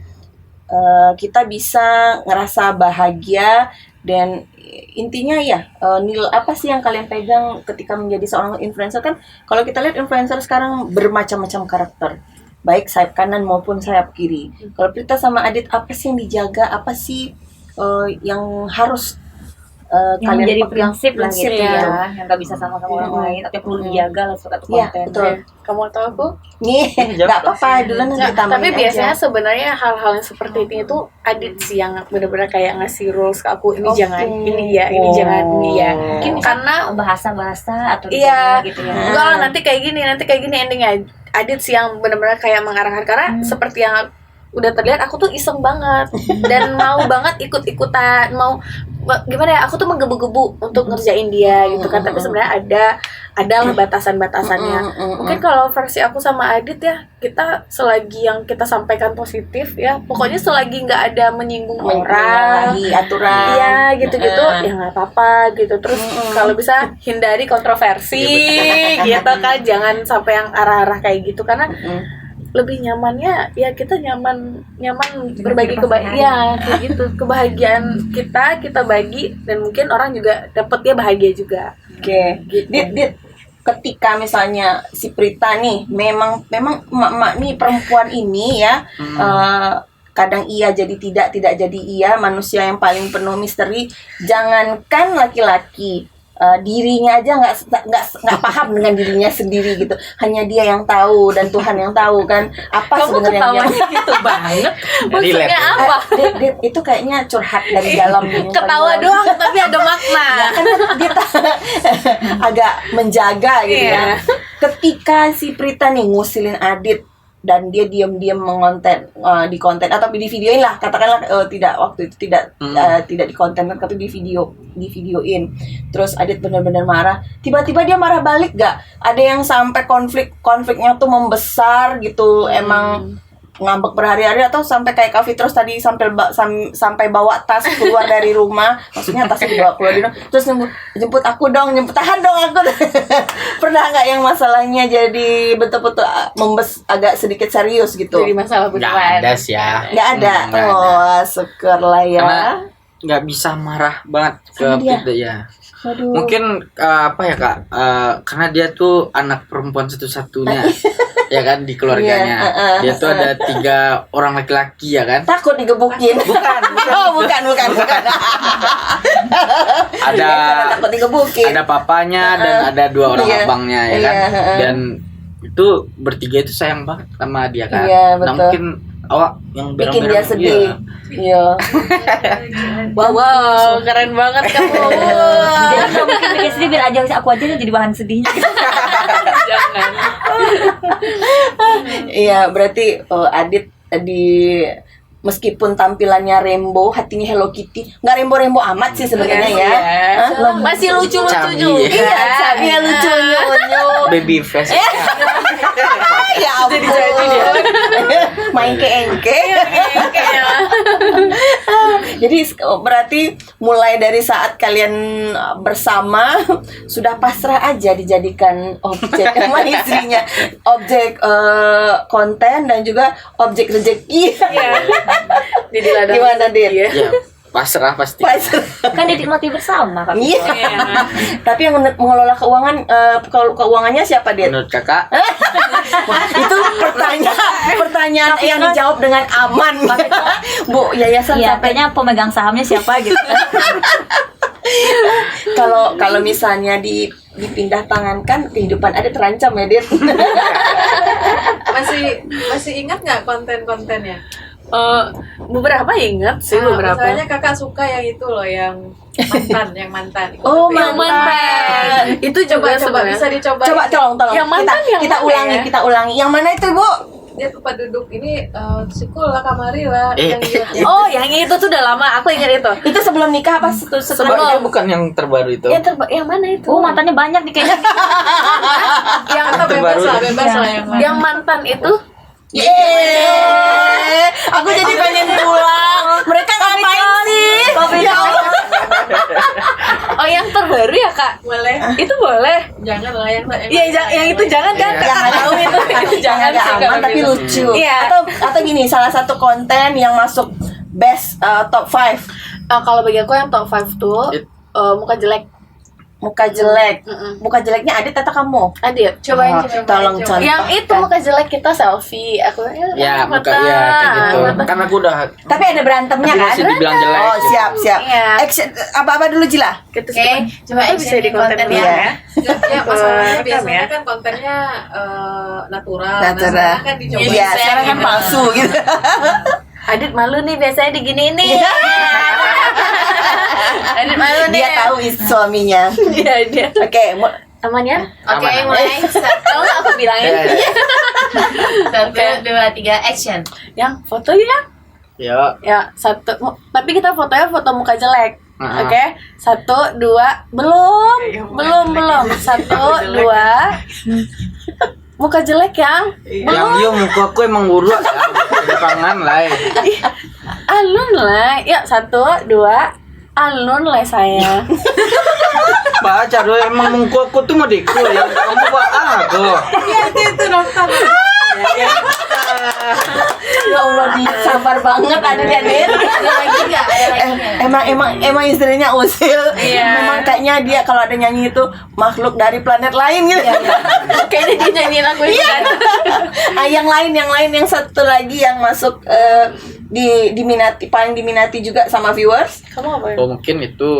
kita bisa ngerasa bahagia, dan intinya nilai apa sih yang kalian pegang ketika menjadi seorang influencer? Kan kalau kita lihat influencer sekarang bermacam-macam karakter, baik sayap kanan maupun sayap kiri. Kalau Prita sama Adit, apa sih yang dijaga, apa sih yang harus yang kalian menjadi pegang prinsip lah gitu ya. yang nggak bisa sama orang lain atau yang perlu dijaga lah suatu Iya, konten. betul. Kamu tahu aku? Nih, nggak apa-apa dulu nanti Nggak, ditambahin tapi biasanya aja. sebenarnya hal-hal yang seperti ini tuh Adit sih yang benar-benar kayak ngasih rules ke aku, ini Oke. jangan, ini ya, ini jangan, ini ya. Mungkin Karena bahasa-bahasa atau iya, gitu ya. enggak lah, nanti kayak gini endingnya. Adit sih yang benar-benar kayak mengarahkan karena seperti yang udah terlihat aku tuh iseng banget dan mau banget ikut-ikutan, mau gimana ya, aku tuh menggebu-gebu untuk ngerjain dia gitu kan, tapi sebenarnya ada lah batasan-batasannya. Mungkin kalau versi aku sama Adit ya, kita selagi yang kita sampaikan positif ya, pokoknya selagi nggak ada menyinggung orang, Menyalahi aturan. iya gitu-gitu ya nggak apa-apa gitu. Terus kalau bisa hindari kontroversi gitu kan, jangan sampai yang arah-arah kayak gitu, karena lebih nyamannya ya kita nyaman berbagi kebahagiaan, kayak gitu, kebahagiaan kita bagi, dan mungkin orang juga dapat dia bahagia juga. Oke. Dit, ketika misalnya si Prita nih memang emak-emak nih perempuan ini ya kadang iya jadi tidak jadi iya, manusia yang paling penuh misteri. Jangankan laki-laki, dirinya aja nggak paham dengan dirinya sendiri gitu. Hanya dia yang tahu dan Tuhan yang tahu kan apa Kamu sebenarnya yang ketawanya gitu banget, maksudnya Relate. apa? Dit, itu kayaknya curhat dari dalam gini. Ketawa doang tapi ada makna. Kan dia agak menjaga gitu Iya. ya. Ketika si Prita nih ngusilin Adit dan dia diam-diam mengonten di konten atau di videoin lah, katakanlah tidak waktu itu tidak di konten tapi di videoin. Terus Adit benar-benar marah. Tiba-tiba dia marah balik gak? Ada yang sampai konfliknya tuh membesar gitu. Emang ngambek berhari-hari atau sampai kayak Kak Fitros tadi sampai bawa tas keluar dari rumah, maksudnya tasnya dibawa keluar dari rumah, terus jemput aku dong, tahan dong aku. Pernah nggak yang masalahnya jadi betul-betul agak sedikit serius gitu? Jadi masalah Nggak beneran. ada sih ya. Nggak ada. Nggak ada. Oh, syukurlah ya. Karena nggak bisa marah banget ke Sama dia? Prita ya. Waduh. Mungkin apa ya Kak, karena dia tuh anak perempuan satu-satunya ya kan di keluarganya. Iya, Dia tuh ada 3 orang laki-laki ya kan. Takut digebukin. Bukan. Oh, bukan. Ada Karena takut digebukin. ada papanya dan ada 2 orang Iya. abangnya ya kan. Iya, Dan itu bertiga itu sayang banget sama dia kan. Iya, Nah, betul. mungkin awak yang Bikin dia berang-berang sedih. Iya. Wow, keren banget kamu. Jadi kalau mungkin bikin sedih biar aja aku aja yang jadi bahan sedihnya. Jangan. Iya, berarti Adit meskipun tampilannya rainbow, hatinya Hello Kitty. Nggak rainbow amat sih sebenarnya ya. Hah? Masih lucu-lucu Cabi. juga. Iya, cabinya lucu nyonyo. baby face. Ya ampun. Main ke engke. Jadi berarti mulai dari saat kalian bersama sudah pasrah aja dijadikan objek sama istrinya, objek konten dan juga objek rezeki. Jadi ladang. Gimana Dit? Iya. Ya, pasrah pasti. Pasrah. Kan dinikmati bersama kan. Iya. Iya. Tapi yang mengelola keuangannya siapa Dit? Menurut Kakak, Wah, itu pertanyaan yang dijawab dengan aman. Bu, yayasan Iya, sampai kayaknya pemegang sahamnya siapa gitu. kalau misalnya dipindah tangankan kehidupan ada terancam ya Dit. Masih ingat nggak konten-kontennya? Beberapa ingat sih, beberapa. Misalnya kakak suka yang itu loh, yang mantan. Oh, Yang mantan. Itu juga Coba sebenarnya. bisa dicoba. Coba tolong Yang mantan yang kita mana ulangi, ya? kita ulangi. Yang mana itu, Bu? Dia tempat duduk ini sikul lah, kamari lah, Eh. yang gitu. Oh, yang itu tuh udah lama. Aku ingat itu. Itu sebelum nikah apa setelah? itu bukan yang terbaru itu. Yang mana itu? Oh, mantannya banyak nih kayaknya. yang Atau bebas terbaru. lah, bebas lah yang mana. yang mantan itu. Yeay, aku jadi pengen pulang. Mereka ngapain sih? Ya Allah. Oh, yang terbaru ya, Kak? Boleh? Itu boleh. Jangan lah yang Yang itu jangan kan? Iya. Kakak tahu itu. Itu jangan Yang sih agak kalau aman tapi gitu. lucu. Iya. Atau gini, salah satu konten yang masuk best top 5. Kalau bagi aku yang top 5 tuh It- muka jelek. muka jelek. Mm-mm. Muka jeleknya Adit atau kamu? Adit, Cobain, Oh, cobain. tolong contoh. yang itu muka jelek kita selfie. Aku Ya, muka ya kayak gitu. Kan aku udah Tapi ada berantemnya tapi kan? masih dibilang jelek. Oh, gitu. siap. Iya. Action apa dulu Jila? Gitu Oke, coba Itu bisa di konten ya. Iya. Ya, masalahnya Rekam biasanya ya. kan kontennya natural. Natural. Nah, sekarang kan dicoba. Iya, sekarang kan palsu gitu. Adit malu nih biasanya diginiin nih. Adit malu nih. Dia tahu suaminya. Iya dia. Oke, Aman ya? Oke, Aman. mulai. Kalau nggak aku bilangin. Ya, ya. 1, 2, 3, action. Yang foto ya? Ya. Ya, tapi kita fotonya foto muka jelek. Ah. Oke, 1, 2, belum. 1, 2. Muka jelek yang Yang dia muka aku emang buruk ya. Depangan lah. alun lah. Ya, 1, 2. Alun lah saya. Baca dulu emang muka aku tuh mau diku ya. Kamu buat aku. Iya, itu nonton. ya Allah dia sabar banget Adit ya Dit. Ada lagi nggak? Ada lagi nggak? Emang istrinya usil. Iya. Memang kayaknya dia kalau ada nyanyi itu makhluk dari planet lain gitu. Kayaknya dia nyanyi lagu itu kan. Yang lain yang satu lagi yang masuk diminati paling diminati juga sama viewers. Kamu apa ya? Oh mungkin itu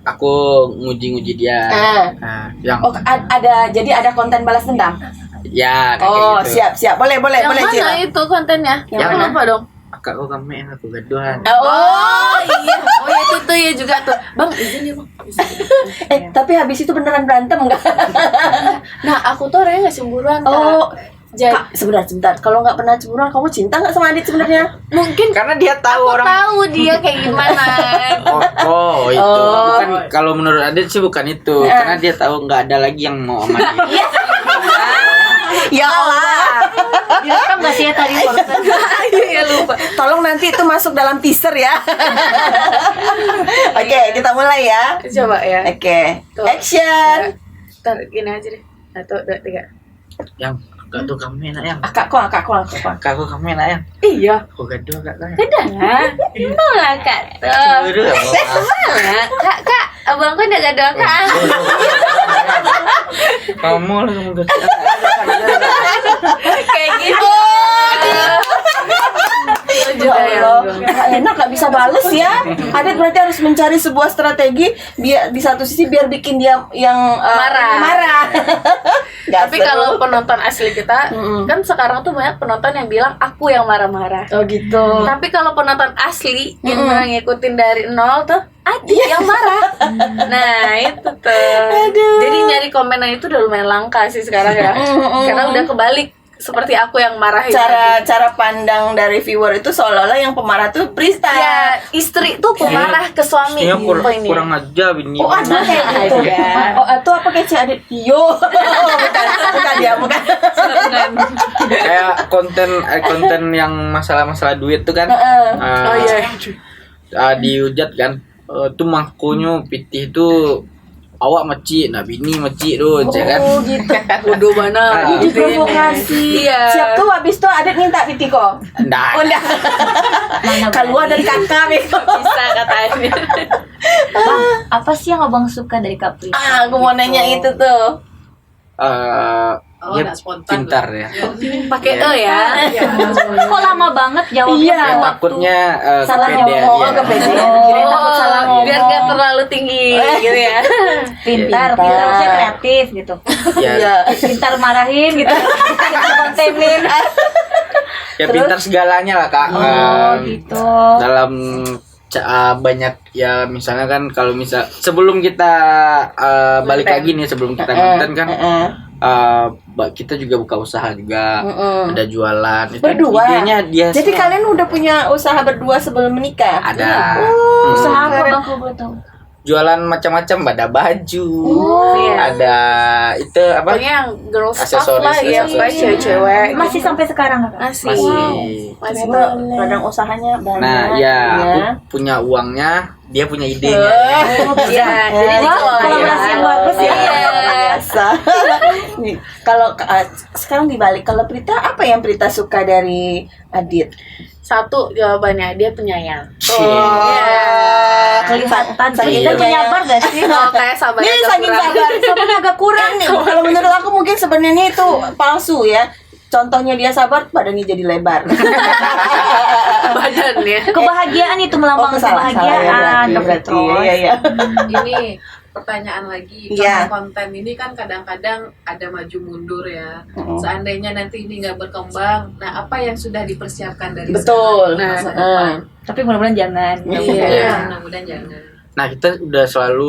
aku nguji-nguji dia. Nah, yang Oh, ada konten balas dendam. ya kayak Oh, gitu. siap. Boleh Yang mana Cira. itu kontennya? Yang Yang mana? apa dong? Kakak kok kamu enak aku gaduhan. Oh iya, oh ya itu tuh ya juga tuh. Bang izin ya bang. Tapi habis itu beneran berantem enggak? Nah aku tuh orangnya nggak cemburuan. Kak. Oh, Jadi Kak, sebentar. Kalau nggak pernah cemburuan, kamu cinta nggak sama Adit sebenarnya? mungkin Karena dia tahu aku orang. tahu dia kayak gimana. Oh, itu Oh. bukan kalau menurut Adit sih bukan itu. Karena dia tahu nggak ada lagi yang mau sama dia. Ya Allah. Direkam gak sih ya tadi barusan? Iya lupa. Tolong nanti itu masuk dalam teaser ya. Oke, kita mulai ya. Coba ya. Oke, Tuh. action. Ntar gini aja deh. 1, 2, 3. Yang kakak tuh kamu enak yang. Akak. Kakak kok kamu enak yang. Iya. Aku gaduh kak. Udah lah. Udah lah kak. Tuh. Cemburu ya, Bang? Kak, abangku udah gak doa kak. Kamu lah kamu gaduh. Kayak gitu. Ya Allah, nggak enak nggak bisa bales ya. Adit berarti harus mencari sebuah strategi biar di satu sisi biar bikin dia yang Marah. Nggak Tapi seru. kalau penonton asli kita, Mm-mm. kan sekarang tuh banyak penonton yang bilang aku yang marah-marah. Oh gitu. Tapi kalau penonton asli yang ngikutin dari nol tuh Adit yang marah. Nah itu tuh. Jadi nyari komenan itu udah lumayan langka sih sekarang ya. Karena udah kebalik seperti aku yang marahin. Cara pandang dari viewer itu seolah-olah yang pemarah tuh Prista. ya istri tuh pemarah ke suami. Istrinya Poinnya. kurang aja bini. Oh ada kayak gitu. Ada. Oh itu apa kayak si Adit? Yo. bukan dia, bukan. Kayak konten yang masalah duit tuh kan. Heeh. Oh iya. Dihujat kan. Tuh makunya pitih tuh awak meci, nah bini meci tuh, kan? Oh gitu. Bodoh banget. Ini provokasi. Iya. Siap tuh habis tuh Adit minta Pitiko. Nah, Oh enggak. Keluar dari kakak Beko. Bisa katanya. Bang, apa sih yang abang suka dari Kapri? Aku mau nanya itu tuh. Oh, dia nggak spontan pintar lah. ya. Pakai ya. Kok lama banget jawabnya? Iya. Ya, takutnya Salah kepedean ngomong, dia. kepedean. Oh, Kirain takut salah ngomong. Biar gak terlalu tinggi gitu ya. Pintar, harusnya kreatif gitu. Ya, Iya. Pintar marahin gitu. Pintar kontenin. ya pintar segalanya lah kak. Oh gitu. Dalam banyak ya misalnya kan kalau sebelum kita balik lagi nih sebelum kita konten kan kita juga buka usaha juga, ada jualan itu Berdua. idenya dia Jadi semua. kalian udah punya usaha berdua sebelum menikah? Ada Usaha apa bang kalau boleh tahu? jualan macam-macam, ada baju, Iya. ada itu apa Pokoknya yang girl stuff Aksesoris, lah ya, aksesoris. kayak cewek-cewek. Masih sampai sekarang nggak? Kak? Masih. masih. Ternyata ladang usahanya banyak. Nah ya aku ya. punya uangnya, dia punya idenya. Iya, jadi Wah, dikelola kolaborasi yang bagus ya. Iya. biasa. Nih, kalau sekarang dibalik, kalau Prita apa yang Prita suka dari Adit? Satu jawabannya dia penyayang. Kelihatan Saking kita penyayang. penyabar gak sih? Oh, kayak sabarnya Ini agak saking kurang. sabar. Sabarnya agak kurang. Ini kalau menurut aku mungkin sebenarnya itu palsu ya. Contohnya dia sabar, badannya jadi lebar. Badannya. Kebahagiaan itu melambangkan salah ya kebahagiaan. Kak berarti. Fitros. Iya. Ini pertanyaan lagi. Iya. Karena konten ini kan kadang-kadang ada maju mundur ya. Mm-mm. Seandainya nanti ini nggak berkembang, nah apa yang sudah dipersiapkan dari Betul. sekarang, masa Nah, depan? Tapi mudah-mudahan jangan. Iya. Mudah-mudahan jangan. Nah, kita udah selalu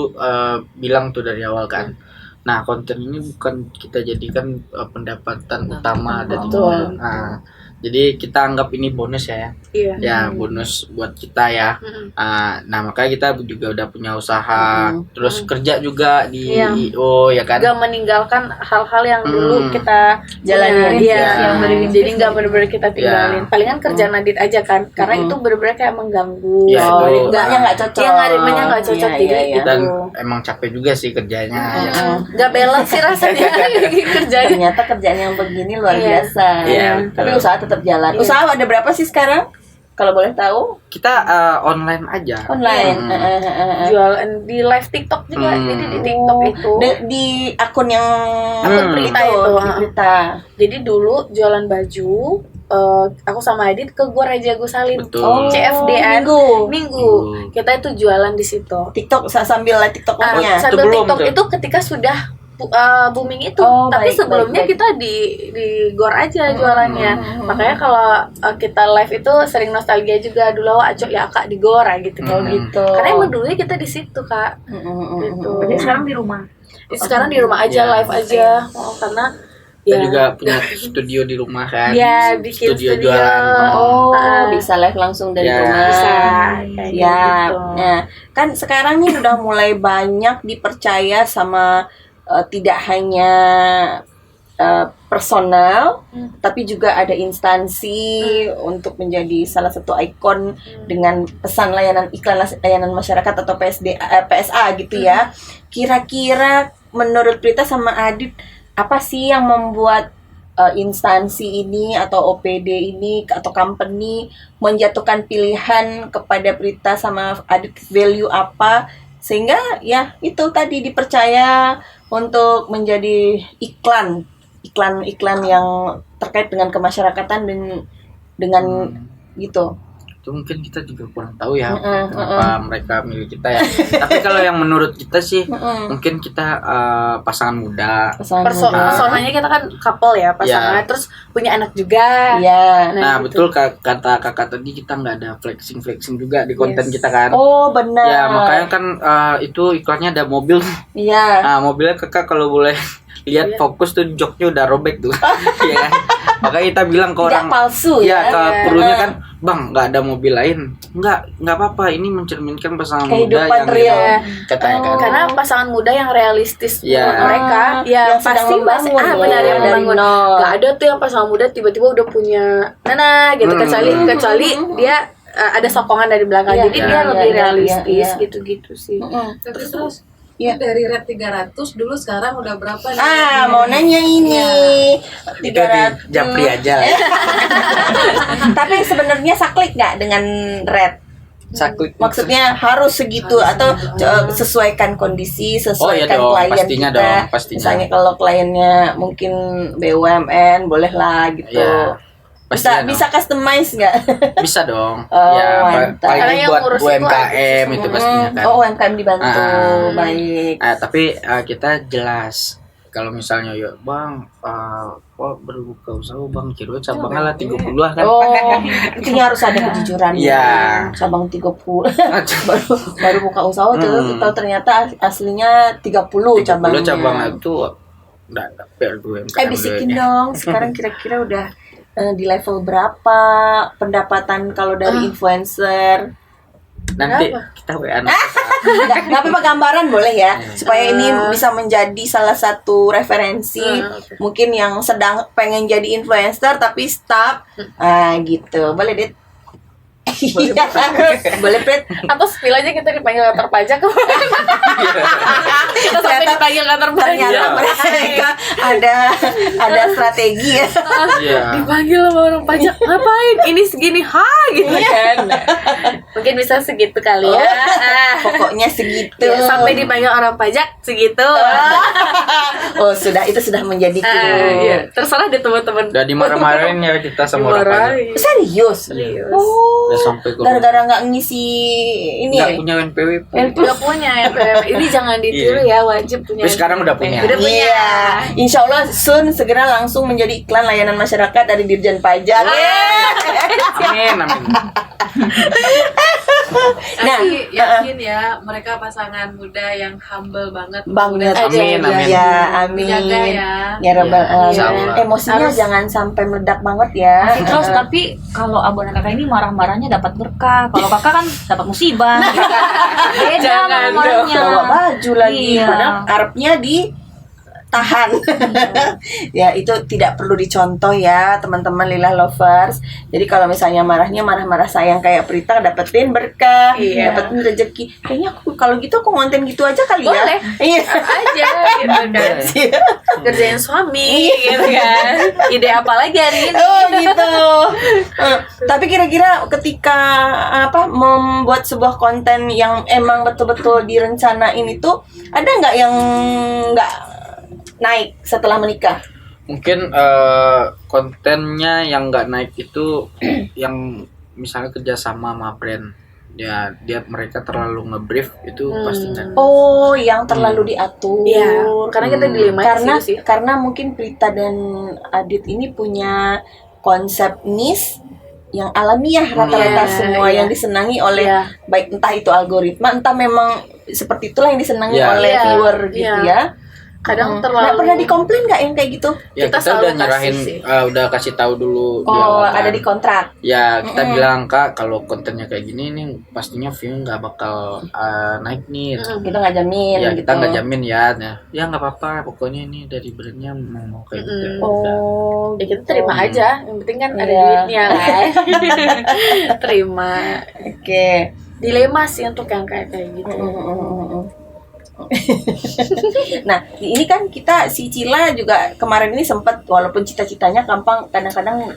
bilang tuh dari awal kan. Nah, konten ini bukan kita jadikan pendapatan utama dari Betul. Nah, jadi kita anggap ini bonus ya. Iya. Ya, bonus buat kita ya. Nah, makanya kita juga udah punya usaha, terus kerja juga di Iya. IO ya kan. Gak meninggalkan hal-hal yang dulu kita Jalanin. Iya. Yang berintis. Jadi nggak benar-benar kita tinggalin. Palingan kerjaan Adit aja kan, karena itu benar-benar kayak mengganggu. Iya, Oh, itu. ritmenya nggak cocok. Iya, ritmenya nggak cocok. Iya, Jadi iya, iya. Dan emang capek juga sih kerjanya. Ya. nggak balance sih rasanya kerjanya. Ternyata kerjaan yang begini luar Iya. biasa. Iya, betul. Tapi usaha tetap jalan. Iya. Usaha ada berapa sih sekarang? Kalau boleh tahu? Kita online aja. Online. Jualan di live TikTok juga. Jadi di TikTok itu. Di akun yang Akun Prita itu, di Prita. Jadi dulu jualan baju, aku sama Adit ke Gor Raja Gusalin. Betul. CFD-an. Minggu. Minggu. Kita itu jualan di situ. TikTok sambil live TikToknya. Sambil Sebelum TikTok tuh. itu ketika sudah booming itu, Oh, tapi baik, sebelumnya baik. kita di Gor aja jualannya. Makanya kalau kita live itu sering nostalgia juga, dulu acok ya Kak di Gor gitu kalau gitu. Karena emang dulunya kita di situ Kak. Gitu. Jadi sekarang di rumah. Sekarang di rumah aja, Ya. live aja. Karena Kita ya juga punya studio di rumah kan. ya bikin studio. jualan. Oh, Ah. bisa live langsung dari Ya. rumah. Bisa kayak Ya, gitu. nah kan sekarang nih udah mulai banyak dipercaya sama tidak hanya personal, tapi juga ada instansi untuk menjadi salah satu ikon dengan pesan layanan iklan layanan masyarakat atau PSA gitu ya. Kira-kira menurut Prita sama Adit apa sih yang membuat instansi ini atau OPD ini atau company menjatuhkan pilihan kepada Prita sama Adit, value apa sehingga ya itu tadi dipercaya untuk menjadi iklan yang terkait dengan kemasyarakatan dan dengan gitu. Itu mungkin kita juga kurang tahu ya kenapa mereka milih kita ya. Tapi kalau yang menurut kita sih mungkin kita pasangan muda. Personanya kita kan couple ya pasangan, terus punya anak juga. Iya. Nah, gitu. betul kata kakak tadi, kita nggak ada flexing juga di konten kita kan. Oh, benar. Ya, makanya kan itu iklannya ada mobil. Iya. Nah, mobilnya kakak kalau boleh lihat fokus tuh joknya udah robek tuh. Iya kan? Makanya kita bilang ke Tidak orang palsu ya, ya. ke krunya kan, "Bang, nggak ada mobil lain." Nggak apa-apa, ini mencerminkan pasangan muda Kehidupan yang real. katanya kan. Karena pasangan muda yang realistis Ya. menurut mereka ya yang sedang pasti masih membangun, benar ya, yang dari membangun. nol. Gak ada tuh yang pasangan muda tiba-tiba udah punya nana gitu, kecuali dia ada sokongan dari belakang. Iya, jadi iya, dia iya, lebih iya, realistis iya. gitu-gitu sih. Tapi terus Iya. dari rate 300 dulu sekarang udah berapa nih? Mau nanya ini. Itu di Japri aja. Tapi sebenarnya saklik nggak dengan red? Saklik. Maksudnya harus segitu atau sesuaikan kondisi, sesuaikan dong, klien pastinya kita. dong, pastinya. Misalnya kalau kliennya mungkin BUMN, bolehlah gitu. Ya, pastinya Bisa customize nggak? Bisa dong. Oh, Ya, mantap. Karena paling yang buat ngurus itu UMKM itu pastinya kan. Oh, UMKM dibantu. Baik. Tapi kita jelas kalau misalnya ya Bang, kok berbuka usaha Bang, kira cabangnya lah 30 kan. Oh, artinya harus ada kejujuran. Iya. Cabang 30. baru buka usaha tahu ternyata aslinya 30 cabangnya. 30 cabang itu enggak UMKM. Bisikin dong. Sekarang kira-kira udah di level berapa pendapatan kalau dari influencer? Nanti kita WA. Nggak apa-apa, gambaran boleh ya, supaya ini bisa menjadi salah satu referensi. Mungkin yang sedang pengen jadi influencer tapi stuck, gitu. Boleh, Dit? Iya. Boleh, Prit. Atau spill aja kita dipanggil kantor pajak kemarin. Kita sampai Ternyata- dipanggil kantor pajak. Ternyata mereka ada strategi ya. Iya. Dipanggil sama orang pajak, ngapain? Ini segini, gitu kan. Mungkin bisa segitu kali ya. Pokoknya segitu. Ya, sampai dipanggil orang pajak segitu. Oh, itu sudah menjadi Iya. Terserah deh teman-teman. Udah dimarah-marahin ya kita sama orang pajak. Dimarahin. Serius? Serius. Oh. Udah sampai ke Gara-gara nggak ngisi ini nggak ya? punya NPWP. Udah punya ya, ini jangan ditiru ya, wajib punya. Tapi sekarang udah punya. Udah punya. Iya. Insya Allah soon segera langsung menjadi iklan layanan masyarakat dari Dirjen Pajak. Amin, amin. Nah, Tapi yakin ya mereka pasangan muda yang humble banget. banget. Amin, amin. Ya, amin. Jaga ya. Ya Rabbal Ya, Alamin. insya Allah. Emosinya Harus- jangan sampai meledak banget ya. Terus tapi kalau abang dan kakak ini marah-marahnya dapat berkah. Kalau kakak kan dapat musibah. Gitu kan. Beda Jangan marahnya. Bawa baju lagi, Iya. padahal Arabnya ditahan. Ya itu tidak perlu dicontoh ya teman-teman Lillah lovers. Jadi kalau misalnya marahnya marah-marah sayang kayak Prita, dapetin berkah, Iya. dapetin rezeki. Kayaknya kalau gitu aku konten gitu aja kali ya. Boleh. Iya. Aja gitu kan. Kerjain suami gitu kan. Ide apa lagi hari ini? Oh gitu. Tapi kira-kira ketika membuat sebuah konten yang emang betul-betul direncanain itu, ada nggak yang nggak naik setelah menikah? Mungkin kontennya yang nggak naik itu yang misalnya kerjasama sama brand. Ya, mereka terlalu ngebrief itu pasti nggak. Oh, yang terlalu diatur. Iya, karena kita dilema sih. Karena mungkin Prita dan Adit ini punya konsep niche yang alamiah rata-rata Iya, semua iya. yang disenangi oleh Iya. baik entah itu algoritma, entah memang seperti itulah yang disenangi Iya. oleh Iya, viewer gitu iya. ya. Kadang Nggak terlalu pernah dikomplain nggak yang kayak gitu? Ya kita kita, udah selalu nyerahin, kasih sih. udah kasih tahu dulu. di Oh, awal kan. ada di kontrak. Ya kita bilang Kak, kalau kontennya kayak gini nih pastinya view nggak bakal naik nih. Kita nggak jamin Ya gitu. kita nggak jamin ya. Ya nggak apa-apa. Pokoknya ini dari brandnya mau kayak gitu. Ya udah. Oh, ya kita terima aja. Yang penting kan ada Iya. duitnya kan. Terima. Oke. Dilema sih untuk yang kayak gitu. Nah, ini kan kita si Cila juga kemarin ini sempat walaupun cita-citanya gampang kadang-kadang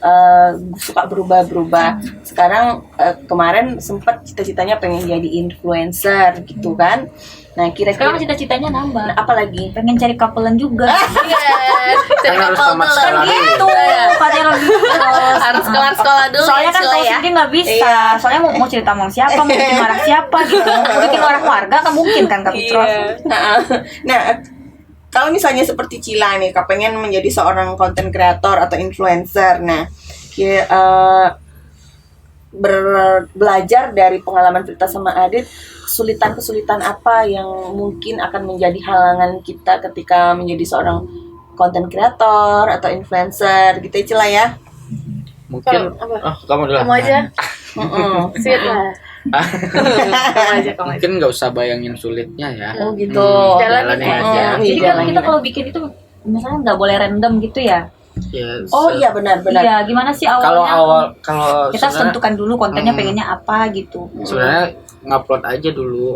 suka berubah-berubah. Sekarang kemarin sempat cita-citanya pengen jadi influencer gitu kan. Nah, Sekarang kira-kira cita-citanya nambah. apa lagi? Pengen cari couple juga. Iya. Kan harus tamat sekolah dulu. Gitu. Katanya lagi Harus kelar sekolah dulu. Soalnya kan Cila kalau ya. sendiri nggak bisa. Iya. Soalnya mau cerita sama siapa, mau bikin marah siapa gitu. Mau bikin marah warga kan mungkin kan Kak Fitros. Nah, kalau misalnya seperti Cila nih, pengen menjadi seorang content creator atau influencer. Nah, belajar dari pengalaman Prita sama Adit, kesulitan-kesulitan apa yang mungkin akan menjadi halangan kita ketika menjadi seorang content creator atau influencer gitu ya Cila ya? Mungkin Apa? kamu dulu. Kamu aja. Mm-mm. Sweet lah. Kamu aja. Mungkin nggak usah bayangin sulitnya ya. Oh gitu. Jalanin Jalanin aja. aja. Jadi kan Jalanin kita aja. kalau bikin itu misalnya nggak boleh random gitu ya. Ya, Oh iya benar-benar. Iya, gimana sih Kalau awalnya? kalau Kita harus sebenarnya- tentukan dulu kontennya pengennya apa gitu. sebenarnya ngupload aja dulu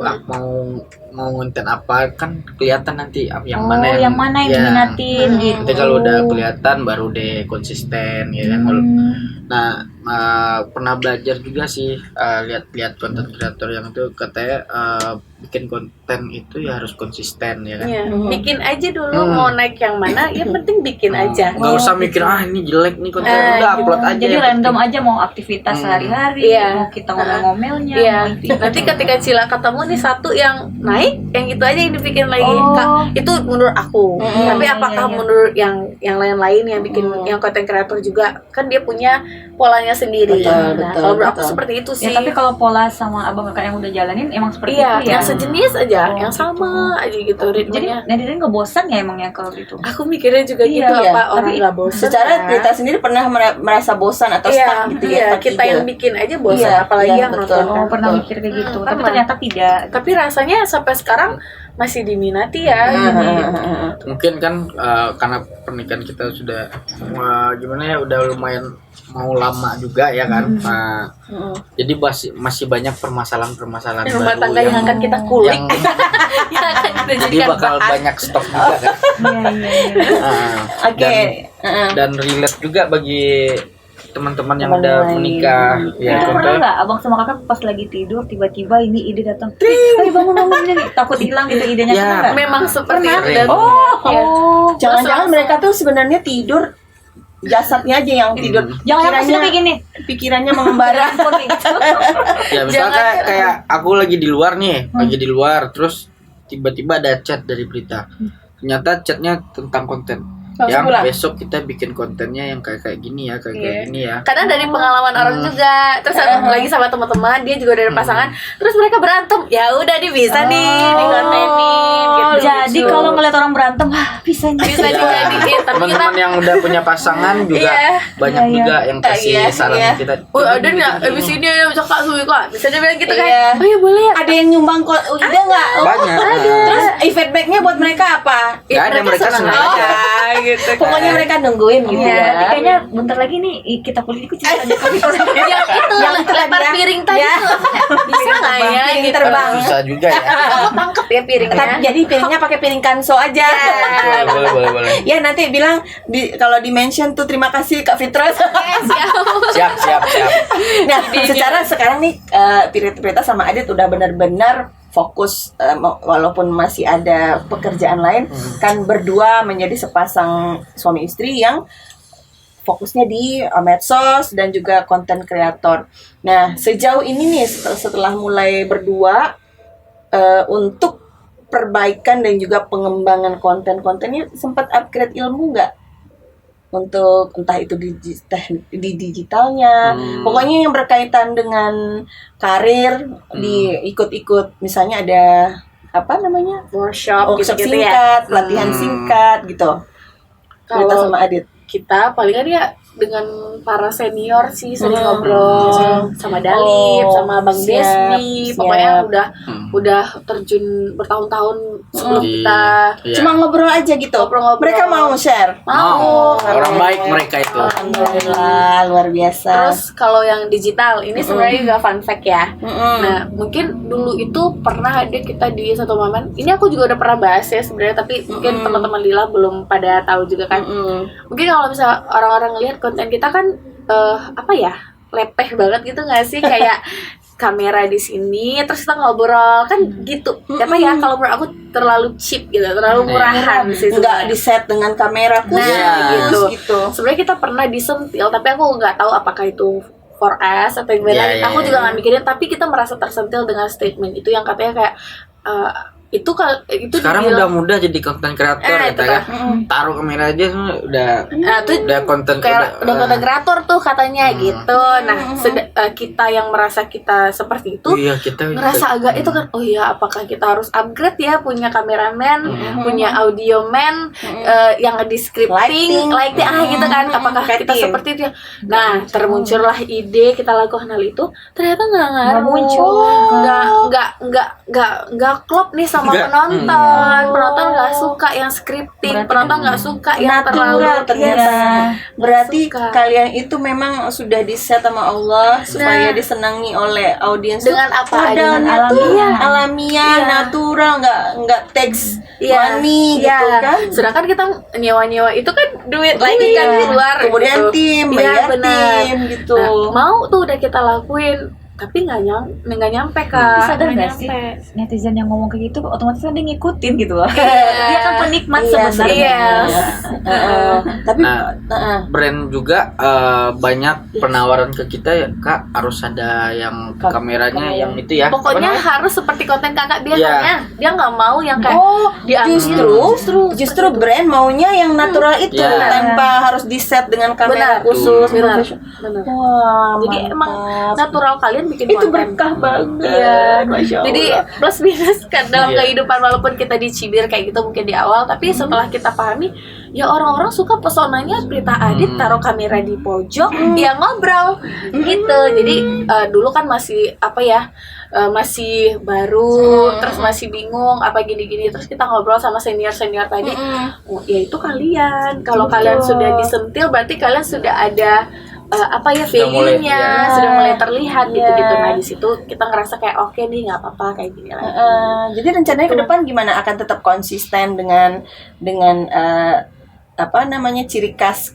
mau konten apa kan kelihatan nanti yang Oh, mana yang mana yang ya. diminatin gitu. Nanti kalau udah kelihatan baru deh konsisten ya kan. Nah, pernah belajar juga sih lihat konten kreator yang itu katanya bikin konten itu ya harus konsisten ya kan. Iya. Bikin aja dulu mau naik yang mana, yang penting bikin aja. Nggak usah mikir ini jelek nih konten, udah gitu. upload aja. Jadi yang random penting. aja mau aktivitas sehari-hari, Iya. mau kita ngomel-ngomelnya. Iya. mau itu. Nanti ketika Cila ketemu nih satu yang naik, yang gitu aja yang dibikin lagi. Oh. Kak, itu menurut aku. Tapi apakah iya. menurut yang lain-lain yang bikin yang konten kreator juga kan dia punya polanya sendiri. Betul, Nah, betul, kalau menurut aku betul. seperti itu sih. Ya tapi kalau pola sama abang kakak yang udah jalanin emang seperti iya, itu ya. yang sejenis aja, Oh, yang sama aja gitu Jadi ritmenya. netizen nggak bosan ya emang ya kalau gitu. Aku mikirnya juga Iya, gitu iya. apa orang Tapi nggak bosan. Secara kan? Prita sendiri pernah merasa bosan atau Iya, stuck gitu ya? iya, stuck kita ide. yang bikin aja bosan, Iya, apalagi iya, yang betul. nonton. Oh, pernah Betul. mikir kayak gitu. Tapi pernah. ternyata tidak. Tapi rasanya sampai sekarang masih diminati ya. Gitu. Mungkin kan karena pernikahan kita sudah gimana ya, udah lumayan mau lama juga ya kan. Nah, jadi masih banyak permasalahan Rumah baru tangga yang akan kita kulik. yang Yang akan kita jadi jadikan bakal bahan. banyak stok juga kan. Oke. Dan relate juga bagi teman-teman yang udah menikah ya. Itu pernah contoh nggak abang sama kakak pas lagi tidur tiba-tiba ini ide datang, ayo bangun ini takut hilang gitu idenya Ya, kita nggak? Memang seperti itu. Sering. Dan ya. Jangan-jangan Terus mereka tuh sebenarnya tidur, jasadnya aja yang tidur. Jangan langsung kayak gini. Pikirannya mengembara. ya misalnya kayak aku lagi di luar nih, lagi di luar terus tiba-tiba ada chat dari Berita. Ternyata chatnya tentang konten. Langsung Yang pulang. besok kita bikin kontennya yang kayak gini ya, kayak gini ya. Kadang dari pengalaman orang juga, terus lagi sama teman-teman, dia juga dari pasangan, terus mereka berantem, ya udah dia bisa nih dikontenin gitu. Jadi kalau ngeliat orang berantem, bisa nih. bisa dijadiin, tapi kita Teman-teman yang udah punya pasangan juga Iya. banyak juga yang kasih Iya, saran iya. kita. oh ada nggak abis ini ya bisa kak suwi kak, bisa dia bilang gitu kan, Iya. oh ya boleh ya. Ada yang nyumbang kok, udah nggak? Banyak. Terus feedbacknya buat mereka apa? Nggak ada, mereka senang aja. Gitu. Pokoknya mereka nungguin gitu Iya, ya. nanti kayaknya bentar lagi nih kita kulit ikut cerita yang itu lempar ya. piring tadi Ya. tuh bisa nggak ya Piring gitu. terbang. Susah juga ya. Aku tangkep ya piringnya. Tapi jadi piringnya pakai piring kanso aja. boleh. Ya nanti bilang kalau di mention tuh terima kasih Kak Fitros. Siap. Nah, secara sekarang nih Pirita sama Adit udah benar-benar fokus walaupun masih ada pekerjaan lain kan berdua menjadi sepasang suami istri yang fokusnya di medsos dan juga konten kreator. Nah, sejauh ini nih setelah mulai berdua untuk perbaikan dan juga pengembangan konten-kontennya sempat upgrade ilmu nggak? Untuk entah itu di digitalnya, pokoknya yang berkaitan dengan karir, di ikut-ikut misalnya ada apa namanya workshop workshop gitu ya. singkat, latihan singkat gitu. Cerita Kalau sama Adit. kita palingan ya dengan para senior sih sering ngobrol sama Dalip, sama Bang Siap, Desmi, siap. pokoknya udah terjun bertahun-tahun sebelum Di- kita iya. Cuma ngobrol aja gitu. Ngobrol-ngobrol. Mereka mau share. mau. Orang baik mereka itu. Alhamdulillah, luar biasa. Terus kalau yang digital ini sebenarnya juga fun fact ya. Mm-mm. Nah, mungkin dulu itu pernah ada kita di satu momen. Ini aku juga udah pernah bahas ya sebenarnya, tapi mungkin teman-teman Lila belum pada tahu juga kan. Mungkin kalau misalnya orang-orang ngelihat konten kita kan apa ya? Lepeh banget gitu nggak sih, kayak kamera di sini terus kita ngobrol kan gitu. Apa ya, kalau menurut aku terlalu cheap gitu, terlalu murahan sih. Nggak di set dengan kamera khusus Nah, gitu. Sebenarnya kita pernah disentil, tapi aku nggak tahu apakah itu for us atau gimana. Iya, Aku iya, juga iya. nggak mikirin, tapi kita merasa tersentil dengan statement itu yang katanya kayak itu Sekarang dibilang- udah mudah jadi konten kreator itu kita ya. Taruh kamera aja udah tuh konten kayak udah konten kreator tuh katanya gitu. Nah, kita yang merasa kita seperti itu iya kita ngerasa agak itu kan, oh iya apakah kita harus upgrade ya, punya kameramen, punya audio man, yang di scripting, lighting gitu kan, apakah kita Lighting. seperti itu ya? Nah, termuncullah ide kita lakukan hal itu, ternyata nggak ngaruh, nggak klop nih sama Nggak. penonton nggak suka yang scripting, penonton nggak suka yang terlalu Natural ternyata. Berarti Suka. kalian itu memang sudah diset sama Allah supaya disenangi oleh audiens tuh Dengan apa modelnya adanya. tuh Iya. alamiah, Iya. natural, nggak teks money iya. gitu kan. Sedangkan kita nyewa-nyewa itu kan duit lagi kan keluar. Kemudian gitu. tim, Iya, bayar benar. tim gitu. Nah, mau tuh udah kita lakuin, tapi nggak nyampe Tapi Kak. sadar Nggak nggak sih nyampe. netizen yang ngomong kayak gitu otomatis kan dia ngikutin gitu loh. Dia kan penikmat sebenarnya. Iya. Tapi Nah, brand juga banyak penawaran ke kita ya Kak, harus ada yang kameranya yang itu ya. Pokoknya Apa namanya? harus seperti konten kakak dia Iya. kan. Dia nggak mau yang kayak oh, diambil. justru brand maunya yang natural itu Iya. tanpa harus di set dengan kamera Benar. khusus. Benar. profesional. Benar. Wah, Jadi emang mantap. natural kalian konten bikin Itu konten. berkah banget. Iya. Masya Allah. Jadi plus minus kan dalam Iya. kehidupan, walaupun kita dicibir kayak gitu mungkin di awal, tapi setelah kita pahami ya orang-orang suka pesonanya Prita Adit taruh kamera di pojok dia ngobrol gitu. Jadi dulu kan masih apa ya, masih baru, terus masih bingung apa gini-gini, terus kita ngobrol sama senior-senior tadi. Oh, ya itu kalian kalau kalian sudah disentil berarti kalian sudah ada apa ya, Sudah mulai- value-nya ya. sudah mulai terlihat Ya. gitu-gitu. Nah di situ kita ngerasa kayak oke nih, nggak apa-apa kayak gini lagi. Jadi rencananya ke depan gimana? Akan tetap konsisten dengan apa namanya, ciri khas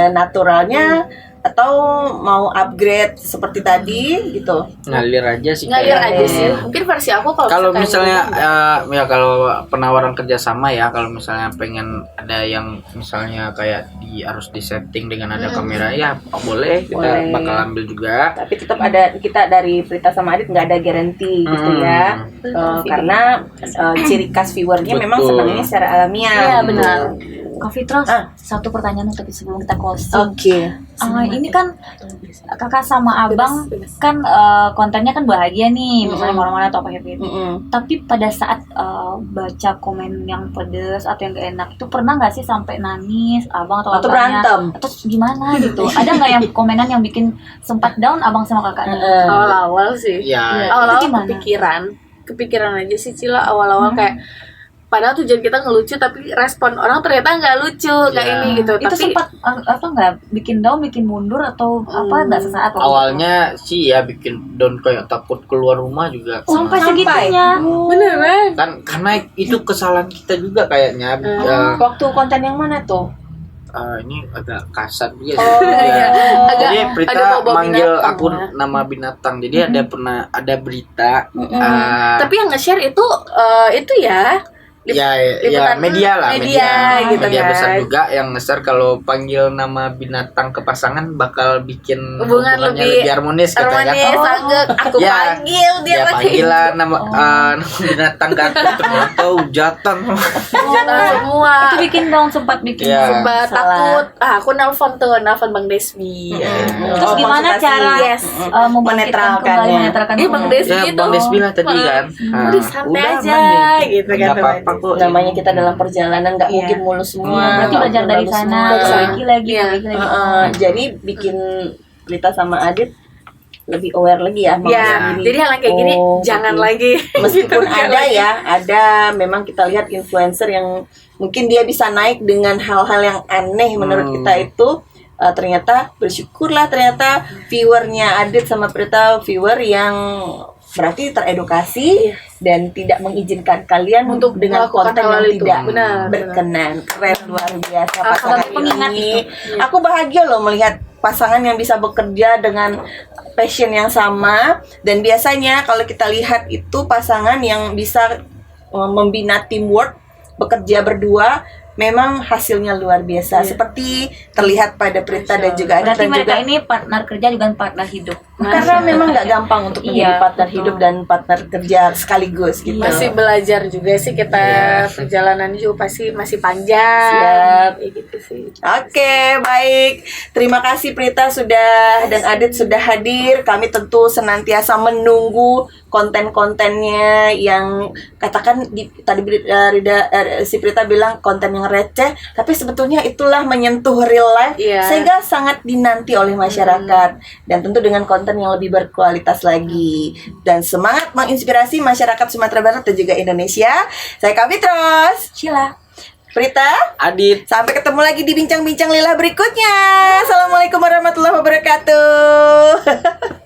naturalnya, atau mau upgrade seperti tadi gitu? Ngalir aja sih Ngalir kayaknya. aja sih. Mungkin versi aku Kalau misalkan misalnya ngomong, ya kalau penawaran kerjasama ya, kalau misalnya pengen ada yang misalnya kayak harus disetting dengan ada kamera ya boleh, kita Boleh. bakal ambil juga. Tapi tetap ada, kita dari Prita sama Adit nggak ada garansi gitu ya. Karena ciri khas viewernya memang Betul. senangnya secara alamiah. Iya benar. Kak Fitros, Ah. satu pertanyaan tapi sebelum kita closing. Oke. Ini kan kakak sama abang bebas. kan kontennya kan bahagia nih, misalnya marah-marah atau apa happy. Mm-mm. Tapi pada saat baca komen yang pedes atau yang gak enak itu pernah nggak sih sampai nangis abang atau Atau abangnya? berantem? Atau gimana gitu? Ada nggak yang komenan yang bikin sempat down abang sama kakaknya? awal-awal sih. Ya, Itu Awal-awal gimana? kepikiran aja sih Cila, awal-awal kayak padahal tujuan kita ngelucu tapi respon orang ternyata nggak lucu kayak Ya. ini gitu. Itu Tapi sempat apa nggak bikin down, bikin mundur atau apa nggak sesaat waktu itu? awalnya sih ya bikin down, kayak takut keluar rumah juga. sampai Sampai. segitunya. beneran Kan karena itu kesalahan kita juga kayaknya. Waktu konten yang mana tuh? Ini agak kasar juga sih. Oh, Ya. iya. Jadi Ada Prita bau-bau manggil binatang. aku nama binatang. Jadi ada berita. tapi yang nge-share itu ya Ya liputan media lah, media gitu media kan. besar juga yang nge-share kalau panggil nama binatang ke pasangan bakal bikin Hubungan hubungannya lebih lebih harmonis katanya. harmonis, sanggek. Aku Ya. panggil dia Ya pakai panggilah nama binatang kan, ternyata hujatan. jangan semua. Itu bikin down, sempat bikin Iya. Sempat Salah. takut. Aku nelpon Bang Desmi. Terus Oh, gimana konsultasi. cara Yes. membangkitkan kembali, Menetralkannya. menetralkan Iya, Bang kembali? Desmi Ya itu. Bang Desmi lah tadi kan. Udah santai Udah aja aman deh. gitu kan. Nggak apa-apa kok. Namanya kita dalam perjalanan, nggak Iya. mungkin mulus semua. Berarti nggak belajar mungkin dari bagus sana, semua. perbaiki lagi, Iya. perbaiki lagi. Jadi bikin Prita sama Adit lebih aware lagi ya. sama Ya, sendiri. jadi hal yang kayak gini Oh, jangan gitu. lagi. Meskipun Gitu, ada ya, ada memang kita lihat influencer yang mungkin dia bisa naik dengan hal-hal yang aneh menurut kita itu. Ternyata bersyukurlah, ternyata viewernya Adit sama Prita viewer yang berarti teredukasi dan tidak mengizinkan kalian Untuk dengan melakukan konten hal yang itu. tidak Benar, berkenan. Keren, luar biasa Sebagai pasangan pengingat ini. itu. Aku bahagia loh melihat pasangan yang bisa bekerja dengan passion yang sama, dan biasanya kalau kita lihat itu pasangan yang bisa membina teamwork, bekerja berdua, memang hasilnya luar biasa. Seperti terlihat pada Prita dan juga Adit, Berarti dan mereka juga ini partner kerja juga partner hidup. karena memang nggak gampang untuk menjadi Iya, partner betul. hidup dan partner kerja sekaligus gitu. Masih belajar juga sih kita, perjalanan juga pasti masih panjang. Siap. Kayak gitu sih. Oke, baik. Terima kasih Prita sudah dan Adit sudah hadir. Kami tentu senantiasa menunggu konten-kontennya yang katakan tadi si Prita bilang konten yang receh, tapi sebetulnya itulah menyentuh real life Iya. sehingga sangat dinanti oleh masyarakat, dan tentu dengan konten yang lebih berkualitas lagi dan semangat menginspirasi masyarakat Sumatera Barat dan juga Indonesia. Saya Kak Fitros, Sheila. Prita. Adit. Sampai ketemu lagi di bincang-bincang lila berikutnya. Assalamualaikum warahmatullahi wabarakatuh.